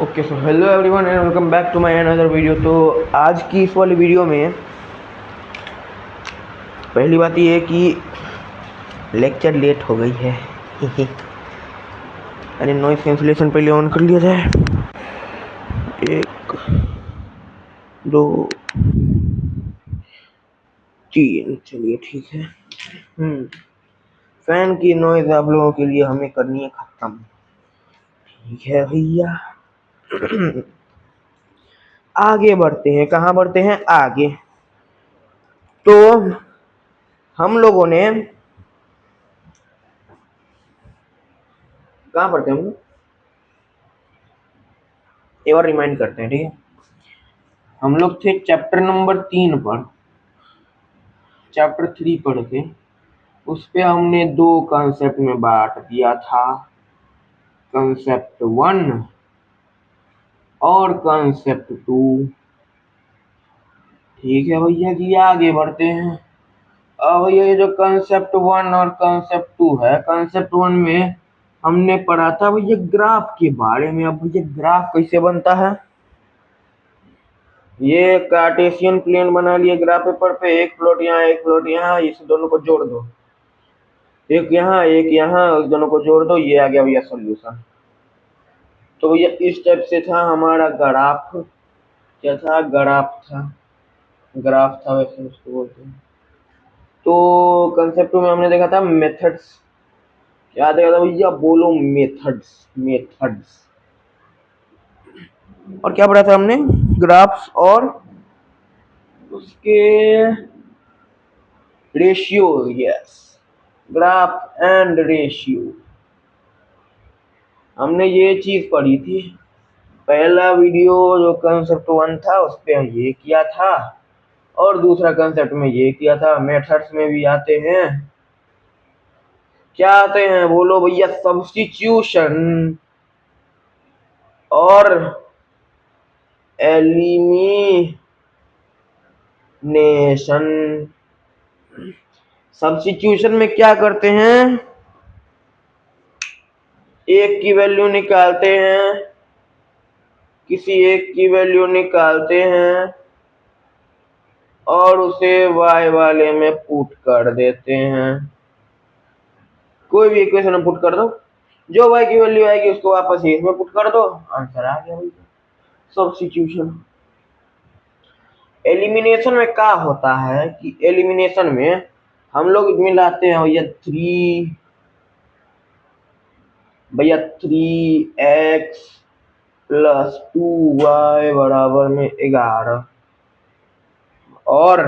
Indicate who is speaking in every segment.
Speaker 1: Okay so hello everyone and welcome back to my another video. तो आज की इस वाली वीडियो में पहली बात ये है कि लेक्चर लेट हो गई है। अरे नॉइस कैंसिलेशन पहले ऑन कर लिया जाए। 1 2 3 चलिए ठीक है। फैन की नॉइज आप लोगों के लिए हमें करनी है खत्म। ठीक है भैया। आगे बढ़ते हैं। कहाँ बढ़ते हैं? आगे। तो हम लोगों ने कहाँ पढ़ते हैं हम लोग? एक बार रिमाइंड करते हैं, ठीक है। हम लोग थे चैप्टर नंबर 3 पर। चैप्टर 3 पढ़ के उस पे हमने 2 कॉन्सेप्ट में बांट दिया था, कॉन्सेप्ट 1 और कॉन्सेप्ट 2। ठीक है भैया जी, आगे बढ़ते हैं। अब भैया ये जो कॉन्सेप्ट 1 और कॉन्सेप्ट 2 है, कॉन्सेप्ट 1 में हमने पढ़ा था भैया ग्राफ के बारे में। अब भैया ग्राफ कैसे बनता है? ये कार्टेशियन प्लेन बना लिया ग्राफ पेपर पे, एक प्लॉट यहाँ एक प्लॉट यहाँ, इस दोनों को जोड़ दो, एक यहाँ उस दोनों को जोड़ दो, ये आ गया भैया सॉल्यूशन। तो भैया इस टाइप से था हमारा ग्राफ। क्या था? ग्राफ था वैसे उसको बोलते हैं। तो कंसेप्ट में हमने देखा था मेथड्स। क्या देखा था भैया? बोलो मेथड्स। और क्या पढ़ा था हमने? ग्राफ्स और उसके ratio. Yes, graph and ratio. हमने ये चीज पढ़ी थी। पहला वीडियो जो कंसेप्ट 1 था उस पे ये किया था, और दूसरा कंसेप्ट में ये किया था। मेथड्स में भी आते हैं। क्या आते हैं? बोलो भैया। सब्स्टिट्यूशन और एलिमिनेशन। सब्स्टिट्यूशन में क्या करते हैं? एक की वैल्यू निकालते हैं, किसी एक की वैल्यू निकालते हैं और उसे y वाले में पुट कर देते हैं। कोई भी इक्वेशन में पुट कर दो, जो y की वैल्यू आएगी उसको वापस इसमें पुट कर दो, आंसर आ गया भैया। सब्स्टिट्यूशन। एलिमिनेशन में क्या होता है कि एलिमिनेशन में हम लोग मिलाते हैं भैया 3x + 2y बराबर में 11 और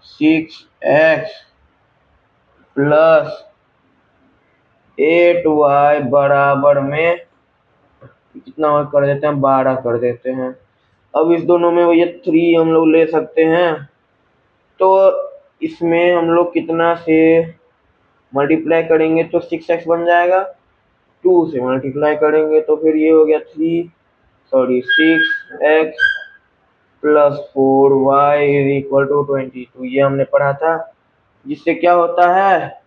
Speaker 1: 6x + 8y बराबर में कितना कर देते हैं? 12 कर देते हैं। अब इस दोनों में भैया 3 हम लोग ले सकते हैं, तो इसमें हम लोग कितना से मल्टीप्लाई करेंगे तो 6x बन जाएगा। 2 से मल्टीप्लाई करेंगे तो फिर ये हो गया 6x + 4y = 22। ये हमने पढ़ा था, जिससे क्या होता है,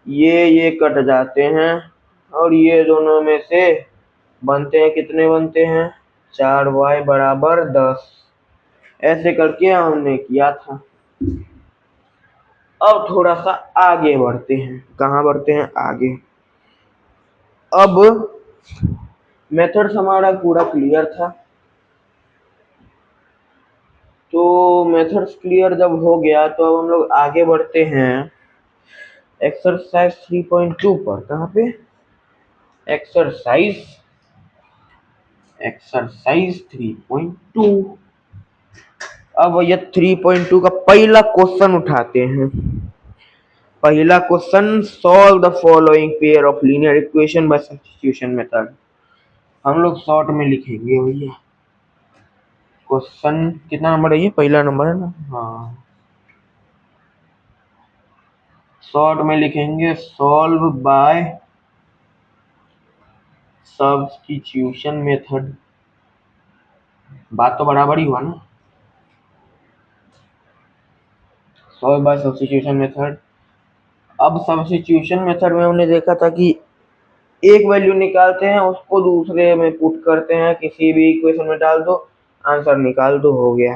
Speaker 1: ये कट जाते हैं और ये दोनों में से बनते हैं, कितने बनते हैं? 4y बराबर 10। ऐसे करके हमने किया था। अब थोड़ा सा आगे बढ़ते हैं। कहाँ बढ़ते हैं? आगे। अब मेथड्स हमारा पूरा क्लियर था। तो मेथड्स क्लियर जब हो गया तो अब हम लोग आगे बढ़ते हैं एक्सरसाइज 3.2 पर। कहाँ पे? एक्सरसाइज 3.2। अब ये 3.2 का पहला क्वेश्चन उठाते हैं। पहला question, solve the following pair of linear equation by substitution method. हम लोग शॉर्ट में लिखेंगे भैया। क्वेश्चन कितना नंबर है? ये पहला नंबर है ना? हाँ, शॉर्ट में लिखेंगे सॉल्व बाय सब्स्टिट्यूशन मेथड। बात तो बराबर ही हुआ ना। Solve by substitution method. अब सब्स्टिट्यूशन मेथड में हमने देखा था कि एक वैल्यू निकालते हैं, उसको दूसरे में पुट करते हैं, किसी भी इक्वेशन में डाल दो, आंसर निकाल दो, हो गया।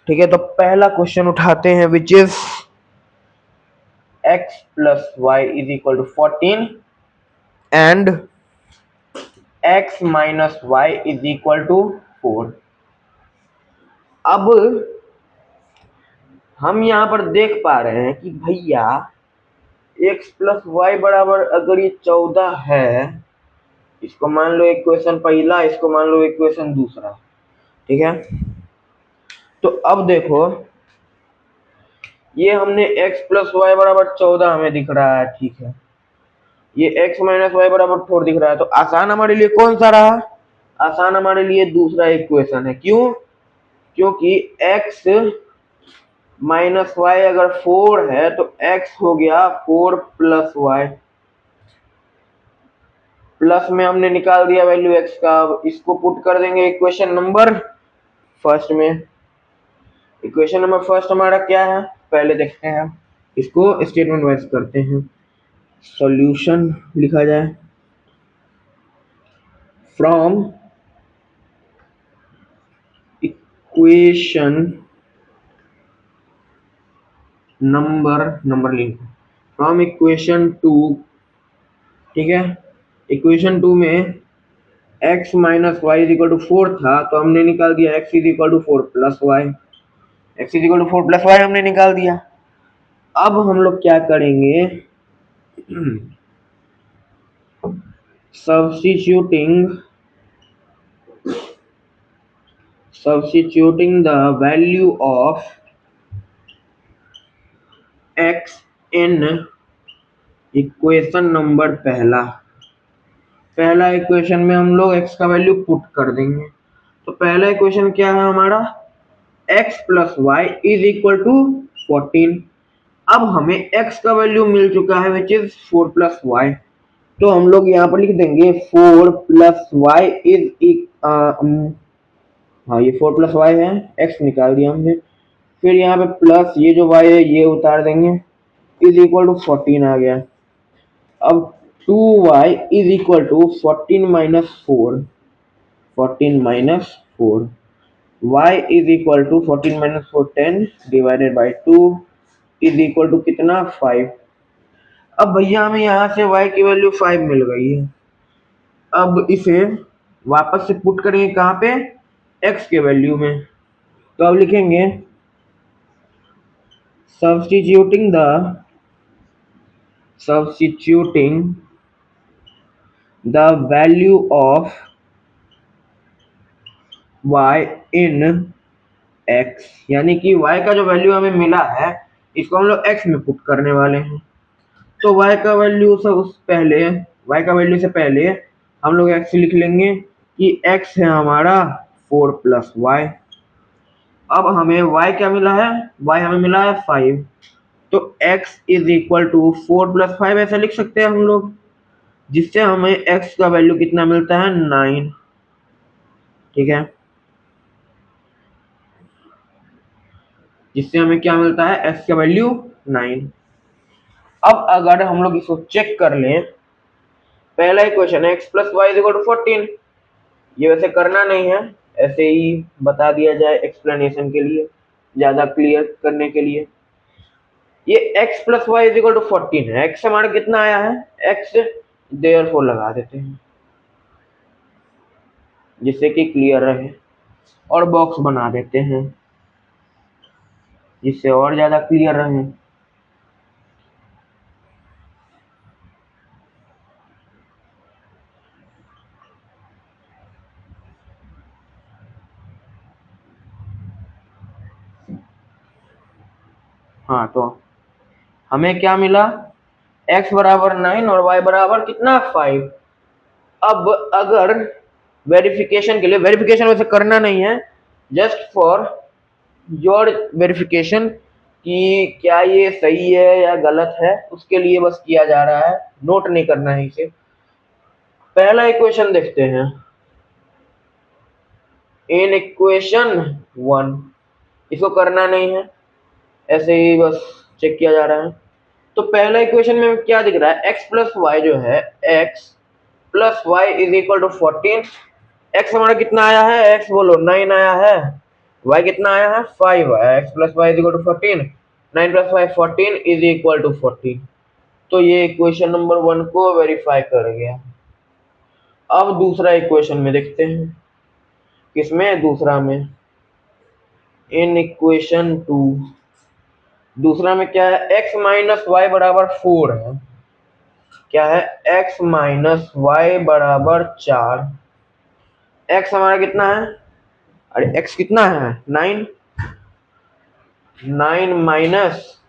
Speaker 1: ठीक है, तो पहला क्वेश्चन उठाते हैं, which is x plus Y is equal to 14 and x minus Y is equal to 4। अब हम यहाँ पर देख पा रहे हैं कि भैया x प्लस वाई बराबर अगर ये 14 है, इसको मान लो इक्वेशन पहला, इसको मान लो इक्वेशन दूसरा। ठीक है, तो अब देखो ये हमने x प्लस वाई बराबर 14 हमें दिख रहा है। ठीक है, ये x माइनस वाई बराबर 4 दिख रहा है, तो आसान हमारे लिए कौन सा रहा? आसान हमारे लिए दूसरा इक्वेशन है। क्यों? क्योंकि x माइनस वाई अगर 4 है तो x हो गया 4 प्लस वाई, प्लस में हमने निकाल दिया वैल्यू x का। अब इसको पुट कर देंगे इक्वेशन नंबर फर्स्ट में। इक्वेशन नंबर फर्स्ट हमारा क्या है, पहले देखते हैं, इसको स्टेटमेंट वाइज करते हैं। सॉल्यूशन लिखा जाए, फ्रॉम इक्वेशन नंबर लिखो, फ्रॉम इक्वेशन 2। ठीक है, इक्वेशन 2 में x minus Y is equal to 4 था, तो हमने निकाल दिया x is equal to 4 plus Y. x is equal to 4 plus Y हमने निकाल दिया। अब हम लोग क्या करेंगे, substituting the value of x in equation number पहला इक्वेशन में हम लोग x का वैल्यू पुट कर देंगे। तो पहला इक्वेशन क्या है हमारा, x plus Y is equal to 14। अब हमें x का वैल्यू मिल चुका है विच इज 4 प्लस वाई, तो हम लोग यहाँ पर लिख देंगे 4 प्लस वाई इज हाँ ये 4 प्लस वाई है, x निकाल दिया हमने, फिर यहाँ पे प्लस ये जो y है ये उतार देंगे, इज इक्वल टू 14 आ गया। अब 2y is equal to 14 minus 4, 14 minus 4, y is equal to 14 minus 4 10 divided by 2 is equal to कितना 5। अब भैया हमें यहाँ से y की वैल्यू 5 मिल गई है। अब इसे वापस से पुट करेंगे कहाँ पे, x के वैल्यू में। तो अब लिखेंगे substituting the value of y in x, यानी कि y का जो वैल्यू हमें मिला है इसको हम लोग x में पुट करने वाले हैं। तो y का वैल्यू y का वैल्यू से पहले हम लोग x लिख लेंगे कि x है हमारा 4 प्लस वाई। अब हमें y क्या मिला है, y हमें मिला है 5, तो x is equal to 4 plus 5 ऐसा लिख सकते हैं हम लोग, जिससे हमें x का वैल्यू कितना मिलता है 9। ठीक है, जिससे हमें क्या मिलता है x का वैल्यू 9। अब अगर हम लोग इसको चेक कर लें, पहला इक्वेशन है x plus Y is equal to 14, ये वैसे करना नहीं है, ऐसे ही बता दिया जाए एक्सप्लेनेशन के लिए, ज्यादा क्लियर करने के लिए। ये x plus Y is equal to 14 है, x हमारा कितना आया है, x देयरफॉर लगा देते हैं जिससे कि क्लियर रहे, और बॉक्स बना देते हैं जिससे और ज्यादा क्लियर रहे। हाँ, तो हमें क्या मिला, x बराबर 9 और y बराबर कितना 5। अब अगर वेरिफिकेशन के लिए, वेरिफिकेशन वैसे करना नहीं है, जस्ट फॉर योर वेरिफिकेशन कि क्या ये सही है या गलत है, उसके लिए बस किया जा रहा है, नोट नहीं करना है इसे। पहला इक्वेशन देखते हैं, इन इक्वेशन 1, इसको करना नहीं है, ऐसे ही बस चेक किया जा रहा है। तो पहला इक्वेशन में क्या दिख रहा है, x प्लस वाई जो है, x plus Y is equal to 14। x हमारा कितना आया है, x बोलो 9 आया है, y कितना आया है 5 आया है, x plus Y is equal to 14, 9 plus y 14 is equal to 14। तो ये इक्वेशन नंबर 1 को वेरीफाई कर गया। अब दूसरा इक्वेशन में देखते हैं, किसमें, दूसरा में, इन इक्वेशन 2। दूसरा में क्या है, x माइनस वाई बराबर 4 है, क्या है, x माइनस वाई बराबर 4। x हमारा कितना है, अरे x कितना है 9, 9 माइनस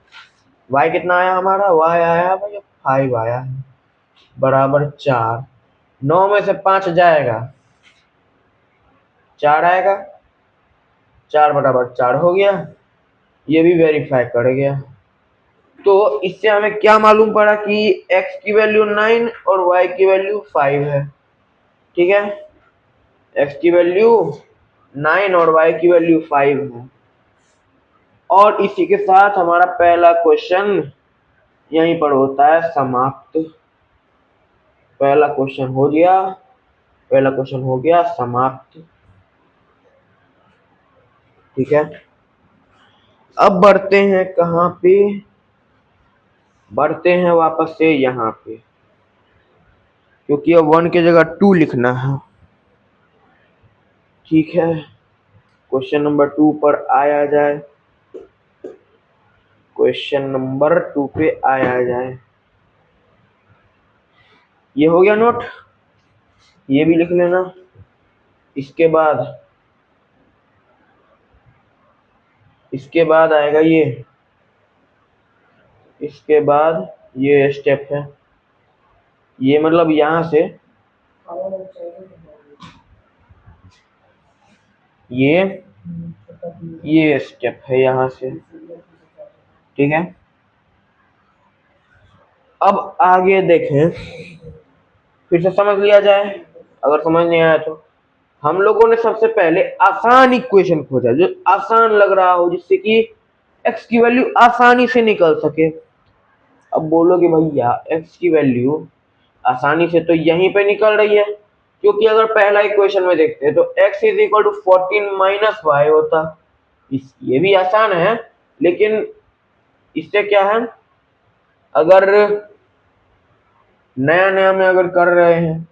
Speaker 1: y कितना आया हमारा, y आया भाई 5 आया है, बराबर 4। 9 में से 5 जाएगा, 4 आएगा, 4 बराबर 4 हो गया, ये भी वेरीफाई कर गया। तो इससे हमें क्या मालूम पड़ा कि x की वैल्यू 9 और y की वैल्यू 5 है, ठीक है, x की वैल्यू 9 और y की वैल्यू 5 है। और इसी के साथ हमारा पहला क्वेश्चन यहीं पर होता है समाप्त। पहला क्वेश्चन हो गया, पहला क्वेश्चन हो गया समाप्त, ठीक है। अब बढ़ते हैं कहाँ पे, बढ़ते हैं वापस से यहाँ पे, क्योंकि अब 1 की जगह 2 लिखना है, ठीक है। क्वेश्चन नंबर 2 पर आया जाए, क्वेश्चन नंबर 2 पे आया जाए। ये हो गया नोट, ये भी लिख लेना। इसके बाद आएगा ये, इसके बाद ये स्टेप है, ये मतलब यहां से ये स्टेप है यहां से, ठीक है। अब आगे देखें, फिर से समझ लिया जाए, अगर समझ नहीं आया तो। हम लोगों ने सबसे पहले आसान इक्वेशन खोजा, जो आसान लग रहा हो, जिससे कि x की वैल्यू आसानी से निकल सके। अब बोलोगे भैया x की वैल्यू आसानी से तो यहीं पे निकल रही है, क्योंकि अगर पहला इक्वेशन में देखते हैं तो x is equal to 14 minus y होता। ये भी आसान है, लेकिन इससे क्या है, अगर नया नया में अगर कर रहे हैं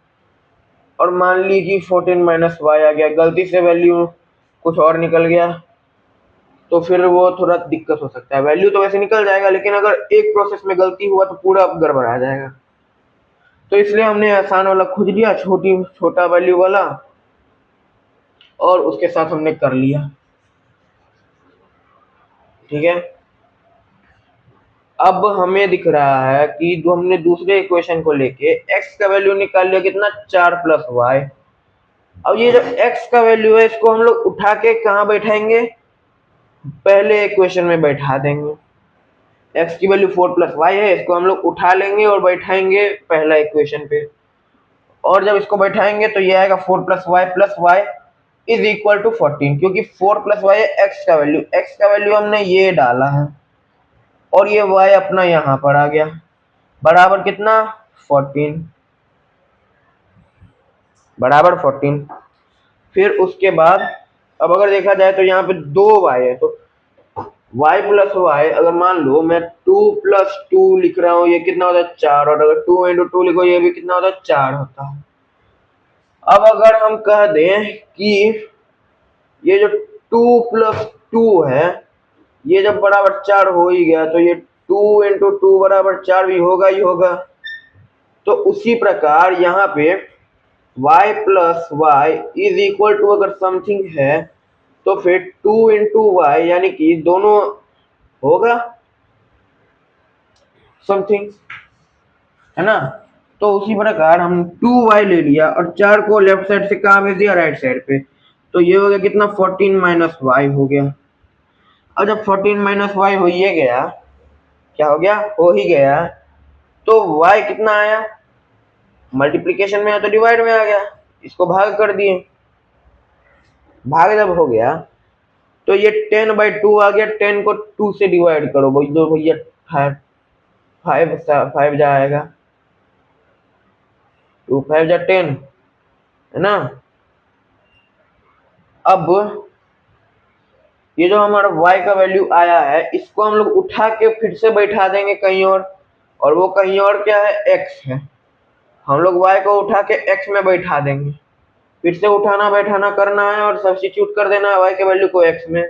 Speaker 1: और मान ली कि 14 माइनस वाई आ गया, गलती से वैल्यू कुछ और निकल गया, तो फिर वो थोड़ा दिक्कत हो सकता है। वैल्यू तो वैसे निकल जाएगा, लेकिन अगर एक प्रोसेस में गलती हुआ तो पूरा गड़बड़ा जाएगा। तो इसलिए हमने आसान वाला खोज लिया, छोटा वैल्यू वाला, और उसके साथ हमने कर लिया, ठीक है। अब हमें दिख रहा है कि जो हमने दूसरे इक्वेशन को लेके x का वैल्यू निकाल लिया, कितना, 4 प्लस वाई। अब ये जो x का वैल्यू है, इसको हम लोग उठा के कहाँ बैठाएंगे, पहले इक्वेशन में बैठा देंगे। x की वैल्यू 4 प्लस वाई है, इसको हम लोग उठा लेंगे और बैठाएंगे पहला इक्वेशन पे। और जब इसको बैठाएंगे तो ये आएगा 4 plus Y is equal to 14, क्योंकि 4 प्लस वाई है x का वैल्यू हमने ये डाला है, और ये y अपना यहाँ पर आ गया, बराबर कितना, 14, बराबर 14। फिर उसके बाद अब अगर देखा जाए तो यहाँ पे 2 y है, तो y प्लस वाई, अगर मान लो मैं 2 प्लस 2 लिख रहा हूँ, ये कितना होता है 4, और अगर 2 इंटू 2 लिखो, ये भी कितना होता है 4 होता है। अब अगर हम कह दें कि ये जो 2 प्लस 2 है, ये जब बराबर 4 हो ही गया, तो ये 2 इंटू 2 बराबर 4 भी होगा ही होगा। तो उसी प्रकार यहाँ पे y plus Y is equal to अगर समथिंग है, तो फिर 2 इंटू वाई, यानी कि दोनों होगा समथिंग, है ना। तो उसी प्रकार हम 2y ले लिया और 4 को लेफ्ट साइड से कहाँ भेज दिया, राइट साइड पे, तो ये हो गया कितना, 14 माइनस वाई हो गया। अब जब 14 माइनस वाई हो ही गया, क्या हो गया, हो ही गया, तो y कितना आया, मल्टीप्लिकेशन में आया तो डिवाइड में आ गया, इसको भाग कर दिए, भाग जब हो गया तो ये 10/2 आ गया, 10 को 2 से डिवाइड करो भाई, दो भैया 5, फाइव जाएगा, 2 5 जा 10 है ना। अब ये जो हमारा y का वैल्यू आया है इसको हम लोग उठा के फिर से बैठा देंगे कहीं और वो कहीं और क्या है, x है। हम लोग y को उठा के x में बैठा देंगे, फिर से उठाना बैठाना करना है और सब्स्टिट्यूट कर देना है y के वैल्यू को x में।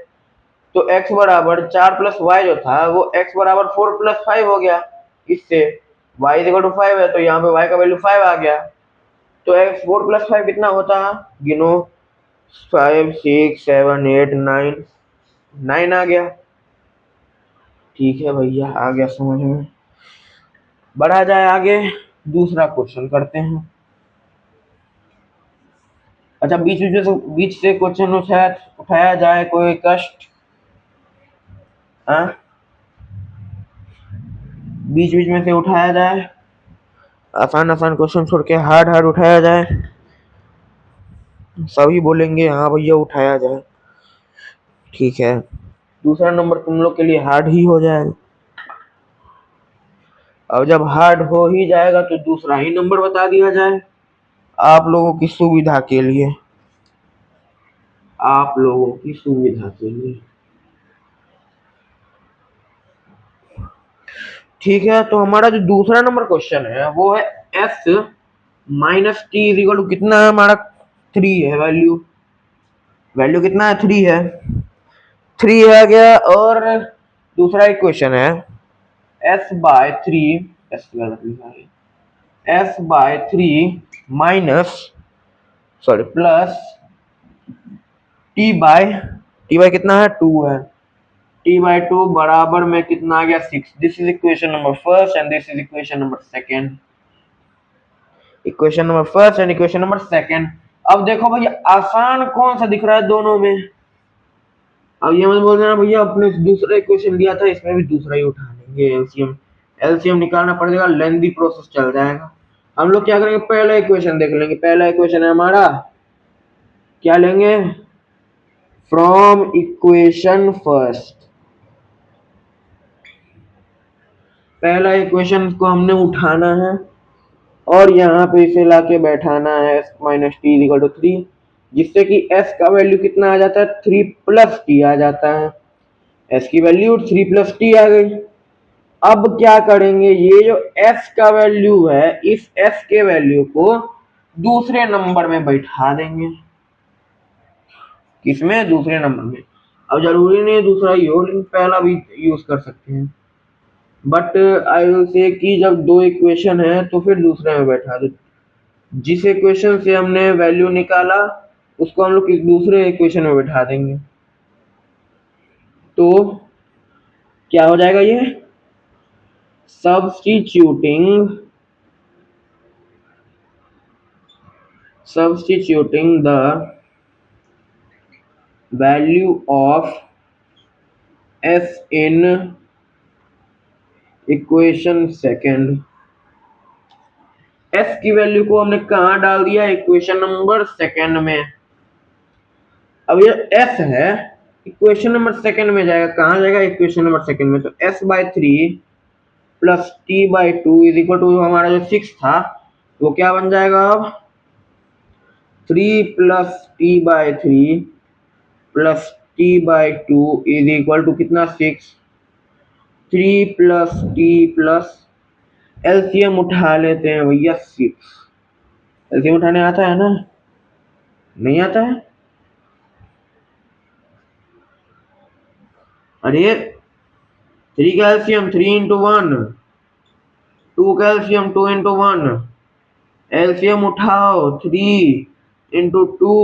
Speaker 1: तो x बराबर 4 प्लस y जो था वो x बराबर 4 प्लस 5 हो गया। इससे y इक्वल टू 5 है तो यहाँ पे y का वैल्यू 5 आ गया। तो x 4 प्लस 5 कितना होता है, गिनो, 5 6 7 8 9, 9 आ गया। ठीक है भैया, आ गया समझ में। बढ़ा जाए आगे, दूसरा क्वेश्चन करते हैं। अच्छा, बीच से क्वेश्चन उठाया जाए, कोई कष्ट, बीच में से उठाया जाए, आसान क्वेश्चन छोड़ के हार्ड उठाया जाए। सभी बोलेंगे हाँ भैया उठाया जाए, ठीक है। दूसरा नंबर तुम लोग के लिए हार्ड ही हो जाएगा। अब जब हार्ड हो ही जाएगा तो दूसरा ही नंबर बता दिया जाए, आप लोगों की सुविधा के लिए, आप लोगों की सुविधा के लिए। ठीक है, तो हमारा जो दूसरा नंबर क्वेश्चन है वो है s minus t is equal to कितना है हमारा, 3 है वैल्यू कितना है, 3 है, 3 आ गया। और दूसरा एक क्वेश्चन है s by 3, s by 3 minus plus t by कितना है, 2 है, टी बाय 2 बराबर में कितना आ गया, 6। This is equation number first and this is equation number second, equation number first and equation number second. अब देखो भैया आसान कौन सा दिख रहा है दोनों में। अब ये मत बोल देना भैया अपने दूसरा इक्वेशन लिया था इसमें भी दूसरा ही उठा लेंगे, एलसीएम निकालना पड़ेगा, लेंथी प्रोसेस चल जाएगा। हम लोग क्या करेंगे, पहला इक्वेशन देख लेंगे। पहला इक्वेशन है हमारा, क्या लेंगे, फ्रॉम इक्वेशन फर्स्ट। पहला इक्वेशन को हमने उठाना है और यहाँ पे इसे लाके बैठाना है s minus t equal to 3, जिससे कि s का वैल्यू कितना आ जाता है, 3 प्लस टी आ जाता है। s की वैल्यू 3 प्लस टी आ गई। अब क्या करेंगे, ये जो s का वैल्यू है इस s के वैल्यू को दूसरे नंबर में बैठा देंगे। किसमें, दूसरे नंबर में। अब जरूरी नहीं दूसरा ही हो, लेकिन पहला भी यूज कर सकते हैं। बट आई विल से कि जब दो इक्वेशन है तो फिर दूसरे में बैठा दो। जिस इक्वेशन से हमने वैल्यू निकाला उसको हम लोग दूसरे इक्वेशन में बैठा देंगे। तो क्या हो जाएगा, ये substituting the value of s in equation second. s की वैल्यू को हमने कहा डाल दिया, इक्वेशन नंबर सेकेंड में। अब ये s है, इक्वेशन नंबर सेकेंड में जाएगा, कहाँ जाएगा, इक्वेशन नंबर सेकेंड में। तो s by 3 plus t by 2 is equal to हमारा जो 6 था वो क्या बन जाएगा, अब 3 plus t by 3 plus t by 2 is equal to कितना, 6। 3 प्लस टी प्लस एलसीएम उठा लेते हैं भैया, 6। एलसीएम उठाने आता है ना, नहीं आता है, अरे 3 का एलसीएम 3 इंटू 1, 2 का एलसीएम 2 इंटू 1, एलसीएम उठाओ 3 इंटू 2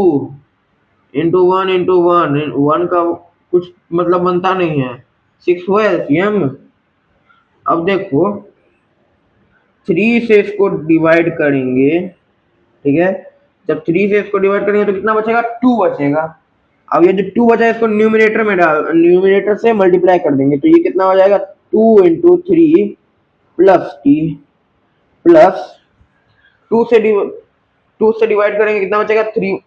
Speaker 1: इंटू 1 इंटू 1, 1 का कुछ मतलब बनता नहीं है, 6 हुआ एलसीएम। अब देखो 3 से इसको डिवाइड करेंगे, ठीक है, जब 3 से इसको डिवाइड करेंगे तो कितना बचेगा, 2 बचेगा। अब ये जो 2 बचा है इसको न्यूमिनेटर से मल्टीप्लाई कर देंगे, तो ये कितना हो जाएगा, 2 इंटू 3 प्लस टी प्लस 2 से डिवाइड करेंगे कितना बचेगा, 3।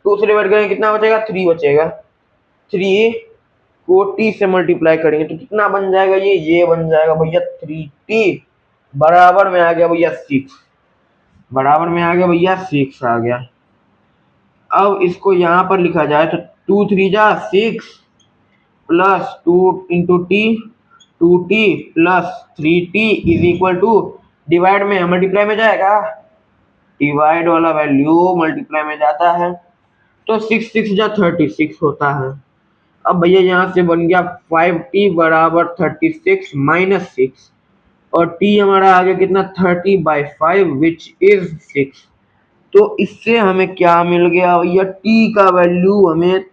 Speaker 1: 2 से डिवाइड करेंगे कितना बचेगा, 3 बचेगा। 3 को t से मल्टीप्लाई करेंगे तो कितना बन जाएगा, ये बन जाएगा भैया 3t बराबर में आ गया भैया 6, बराबर में आ गया भैया 6 आ गया। अब इसको यहाँ पर लिखा जाए तो 2 3 जा 6 plus 2 into t 2t plus 3t is equal to, divide में मल्टीप्लाई में जाएगा, डिवाइड वाला वैल्यू मल्टीप्लाई में जाता है तो 6 6 जा 36 होता है। अब भैया यहाँ से बन गया 5t बराबर 36 माइनस 6 और t हमारा आ गया कितना 30/5 विच इज 6। तो इससे हमें क्या मिल गया भैया, t का वैल्यू हमें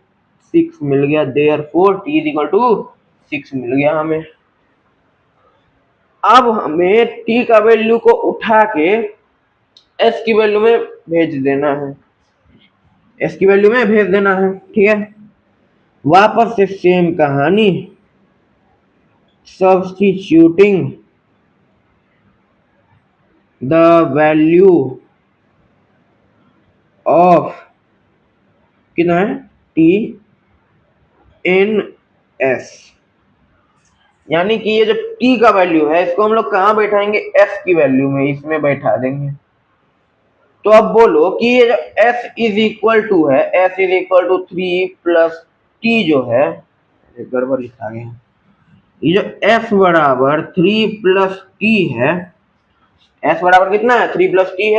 Speaker 1: 6 मिल गया, therefore t is equal to 6 मिल गया हमें। अब हमें t का वैल्यू को उठा के s की वैल्यू में भेज देना है, s की वैल्यू में भेज देना है, ठीक है। वापस से सेम कहानी, सब्स्टिट्यूटिंग द वैल्यू ऑफ कितना है t इन s, यानी कि ये जो t का वैल्यू है इसको हम लोग कहाँ बैठाएंगे, s की वैल्यू में, इसमें बैठा देंगे। तो अब बोलो कि ये जो s इज इक्वल टू है, s is equal to 3 plus t जो है, गड़बड़ लिखा गया, ये जो s बराबर 3 प्लस t है, s बराबर कितना है 3 प्लस t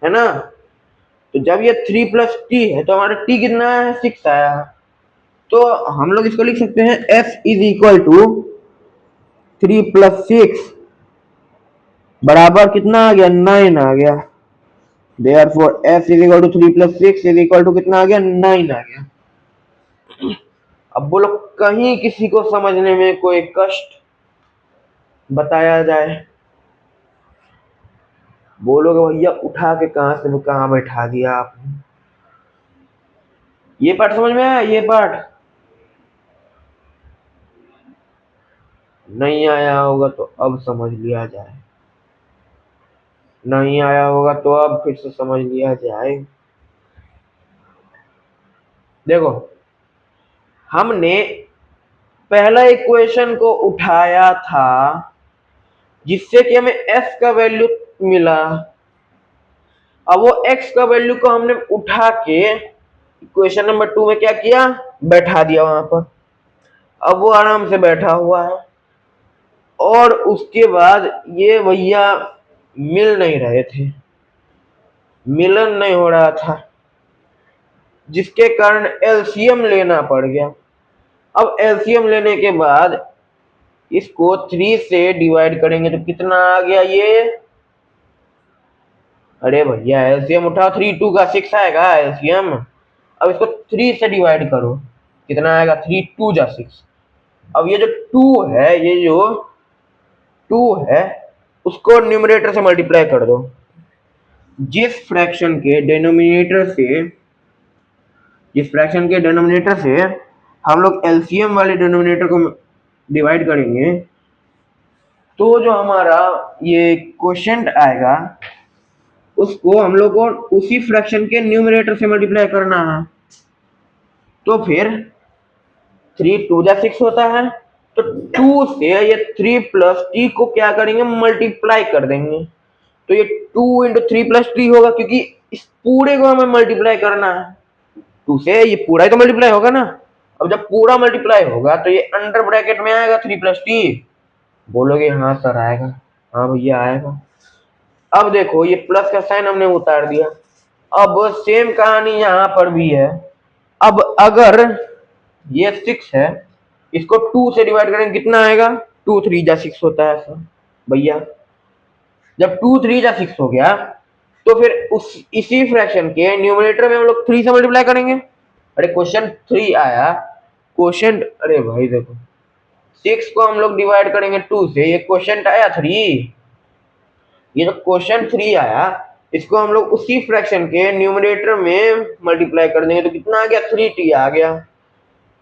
Speaker 1: है ना। तो जब ये 3 प्लस t है तो हमारा t कितना है 6 आया। तो हम लोग इसको लिख सकते हैं s is equal to 3 plus 6 बराबर कितना आ गया 9 आ गया, therefore s is equal to 3 plus 6 is equal to कितना आ गया 9 आ गया। अब बोलो कहीं किसी को समझने में कोई कष्ट बताया जाए, बोलोगे भैया उठा के कहां से कहां बैठा दिया आपने। ये पार्ट समझ में आया, ये पार्ट नहीं आया होगा तो अब समझ लिया जाए, नहीं आया होगा तो अब फिर से समझ लिया जाए। देखो हमने पहला इक्वेशन को उठाया था जिससे कि हमें s का वैल्यू मिला। अब वो x का वैल्यू को हमने उठा के इक्वेशन नंबर 2 में क्या किया, बैठा दिया वहां पर। अब वो आराम से बैठा हुआ है और उसके बाद ये भैया मिल नहीं रहे थे, मिलन नहीं हो रहा था, जिसके कारण एलसीएम लेना पड़ गया। अब एलसीएम लेने के बाद इसको 3 से डिवाइड करेंगे तो कितना आ गया ये, अरे भैया एलसीएम उठाओ, 3 2 का 6 आएगा एलसीएम। अब इसको 3 से डिवाइड करो कितना आएगा 3 2 जा 6। अब ये जो 2 है, ये जो 2 है उसको न्यूमरेटर से मल्टीप्लाई कर दो। जिस फ्रैक्शन के डिनोमिनेटर से हम लोग एलसीएम वाले डिनोमिनेटर को डिवाइड करेंगे तो जो हमारा ये क्वोशिएंट आएगा उसको हम लोग को उसी फ्रैक्शन के न्यूमरेटर से मल्टीप्लाई करना है। तो फिर 3 2 जा 6 होता है, तो 2 से ये 3 प्लस t को क्या करेंगे मल्टीप्लाई कर देंगे। तो ये 2 इंटू 3 प्लस t होगा, क्योंकि इस पूरे को हमें मल्टीप्लाई करना है 2 से, ये पूरा ही तो मल्टीप्लाई होगा ना। अब जब पूरा मल्टीप्लाई होगा तो ये अंडर ब्रैकेट में आएगा 3 प्लस t। बोलोगे हाँ सर आएगा, हाँ भैया आएगा। अब देखो ये प्लस का साइन हमने उतार दिया। अब सेम कहानी यहाँ पर भी है। अब अगर ये 6 है, इसको 2 से डिवाइड करेंगे कितना आएगा 2 3 जा 6 होता है सर भैया। जब 2 3 जा 6 हो गया तो फिर इसी फ्रैक्शन के न्यूमरेटर में हम लोग 3 से मल्टीप्लाई करेंगे। अरे क्वेश्चन 3 आया, क्वेश्चन, अरे भाई देखो 6 को हम लोग डिवाइड करेंगे 2 से, ये क्वेश्चन आया 3। ये जो क्वेश्चन 3 आया इसको हम लोग उसी फ्रैक्शन के न्यूमरेटर में मल्टीप्लाई कर देंगे तो कितना आ गया 3t आ गया।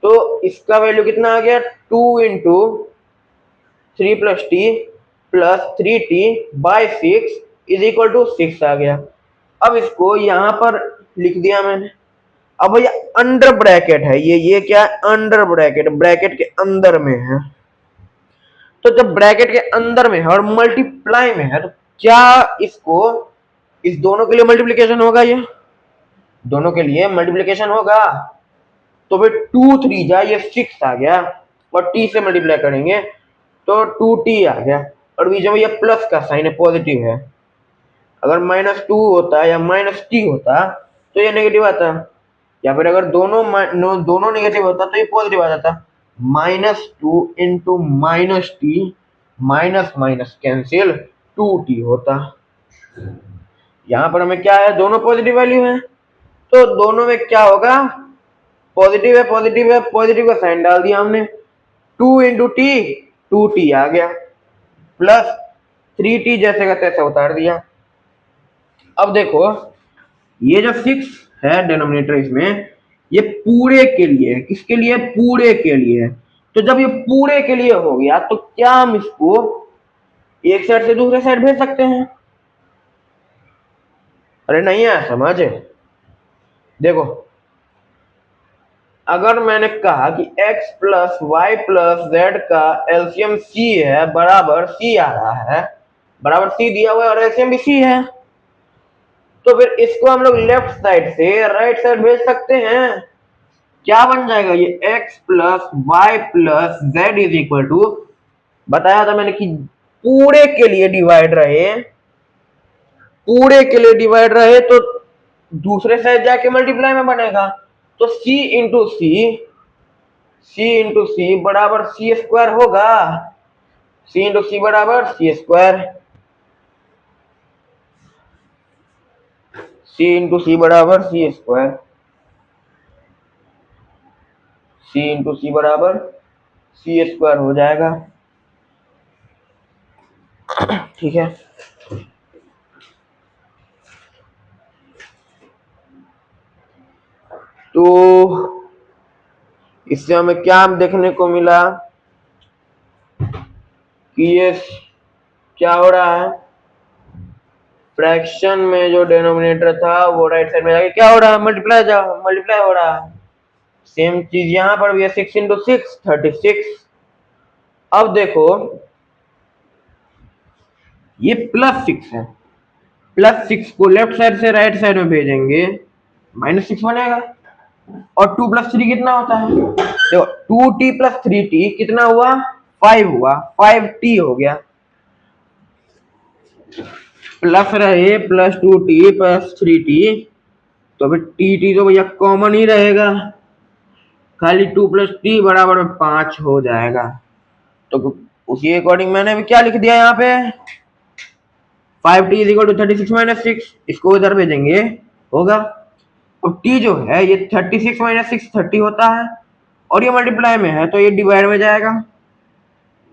Speaker 1: तो इसका वैल्यू कितना आ गया 2 into 3 plus t plus 3t by 6 is equal to 6 आ गया। अब इसको यहाँ पर लिख दिया मैंने। अब भैया अंडर ब्रैकेट है, ये क्या है, अंडर ब्रैकेट, ब्रैकेट के अंदर में है। तो जब ब्रैकेट के अंदर में है और मल्टीप्लाई में है तो क्या इसको इस दोनों के लिए मल्टीप्लिकेशन होगा, ये दोनों के लिए मल्टीप्लिकेशन होगा। तो फिर 2 3 जा, ये 6 आ गया और टी से मल्टीप्लाई करेंगे तो 2t आ गया। और बीच में ये प्लस का साइन है, पॉजिटिव है। अगर -2 होता या -t होता तो ये नेगेटिव आता, या फिर अगर दोनों नेगेटिव होता तो ये पॉजिटिव आ जाता। -2 into -t, minus minus cancel, 2t होता। यहां पर हमें क्या है, दोनों पॉजिटिव वैल्यू है तो दोनों में क्या होगा, पॉजिटिव है, पॉजिटिव है, पॉजिटिव का साइन डाल दिया हमने। 2 इंटू टी, 2t आ गया, प्लस 3t जैसे का तैसे उतार दिया। अब देखो ये जो 6 है डिनोमिनेटर इसमें, ये पूरे के लिए है, किसके लिए, पूरे के लिए है। तो जब ये पूरे के लिए हो गया तो क्या हम इसको एक साइड से दूसरे साइड भेज सकते हैं? अरे नहीं है समझ, देखो अगर मैंने कहा कि x plus y plus z का एलसीएम c है, बराबर c आ रहा है, बराबर c दिया हुआ है और एलसीएम भी c है, तो फिर इसको हम लोग लेफ्ट साइड से राइट साइड भेज सकते हैं। क्या बन जाएगा, ये x plus y plus z is equal to, बताया था मैंने कि पूरे के लिए डिवाइड रहे, पूरे के लिए डिवाइड रहे तो दूसरे साइड जाके मल्टीप्लाई में बनेगा। तो c इंटू सी बराबर सी स्क्वायर होगा, c इंटू सी बराबर सी स्क्वायर, c इंटू सी बराबर सी स्क्वायर, c इंटू सी बराबर सी स्क्वायर हो जाएगा। ठीक है, तो इससे हमें क्या देखने को मिला कि ये क्या हो रहा है, फ्रैक्शन में जो डिनोमिनेटर था वो राइट साइड में जाके क्या हो रहा है, मल्टीप्लाई हो रहा है। सेम चीज यहां पर भी है, 6 इंटू 6 36। अब देखो ये +6 है, +6 को लेफ्ट साइड से राइट साइड में भेजेंगे, -6 बनेगा। और 2 + 3 कितना होता है, देखो 2t + 3t कितना हुआ, 5 हुआ, 5t हो गया। प्लस रहे +2t + 3t, तो फिर टी तो भैया कॉमन ही रहेगा, खाली 2 + t बराबर 5 हो जाएगा। तो उसी अकॉर्डिंग मैंने भी क्या लिख दिया यहाँ पे, 5t = 36 - 6, इसको इधर भेजेंगे होगा। अब t जो है ये 36 - 6 30 होता है, और ये मल्टीप्लाई में है तो ये डिवाइड में जाएगा,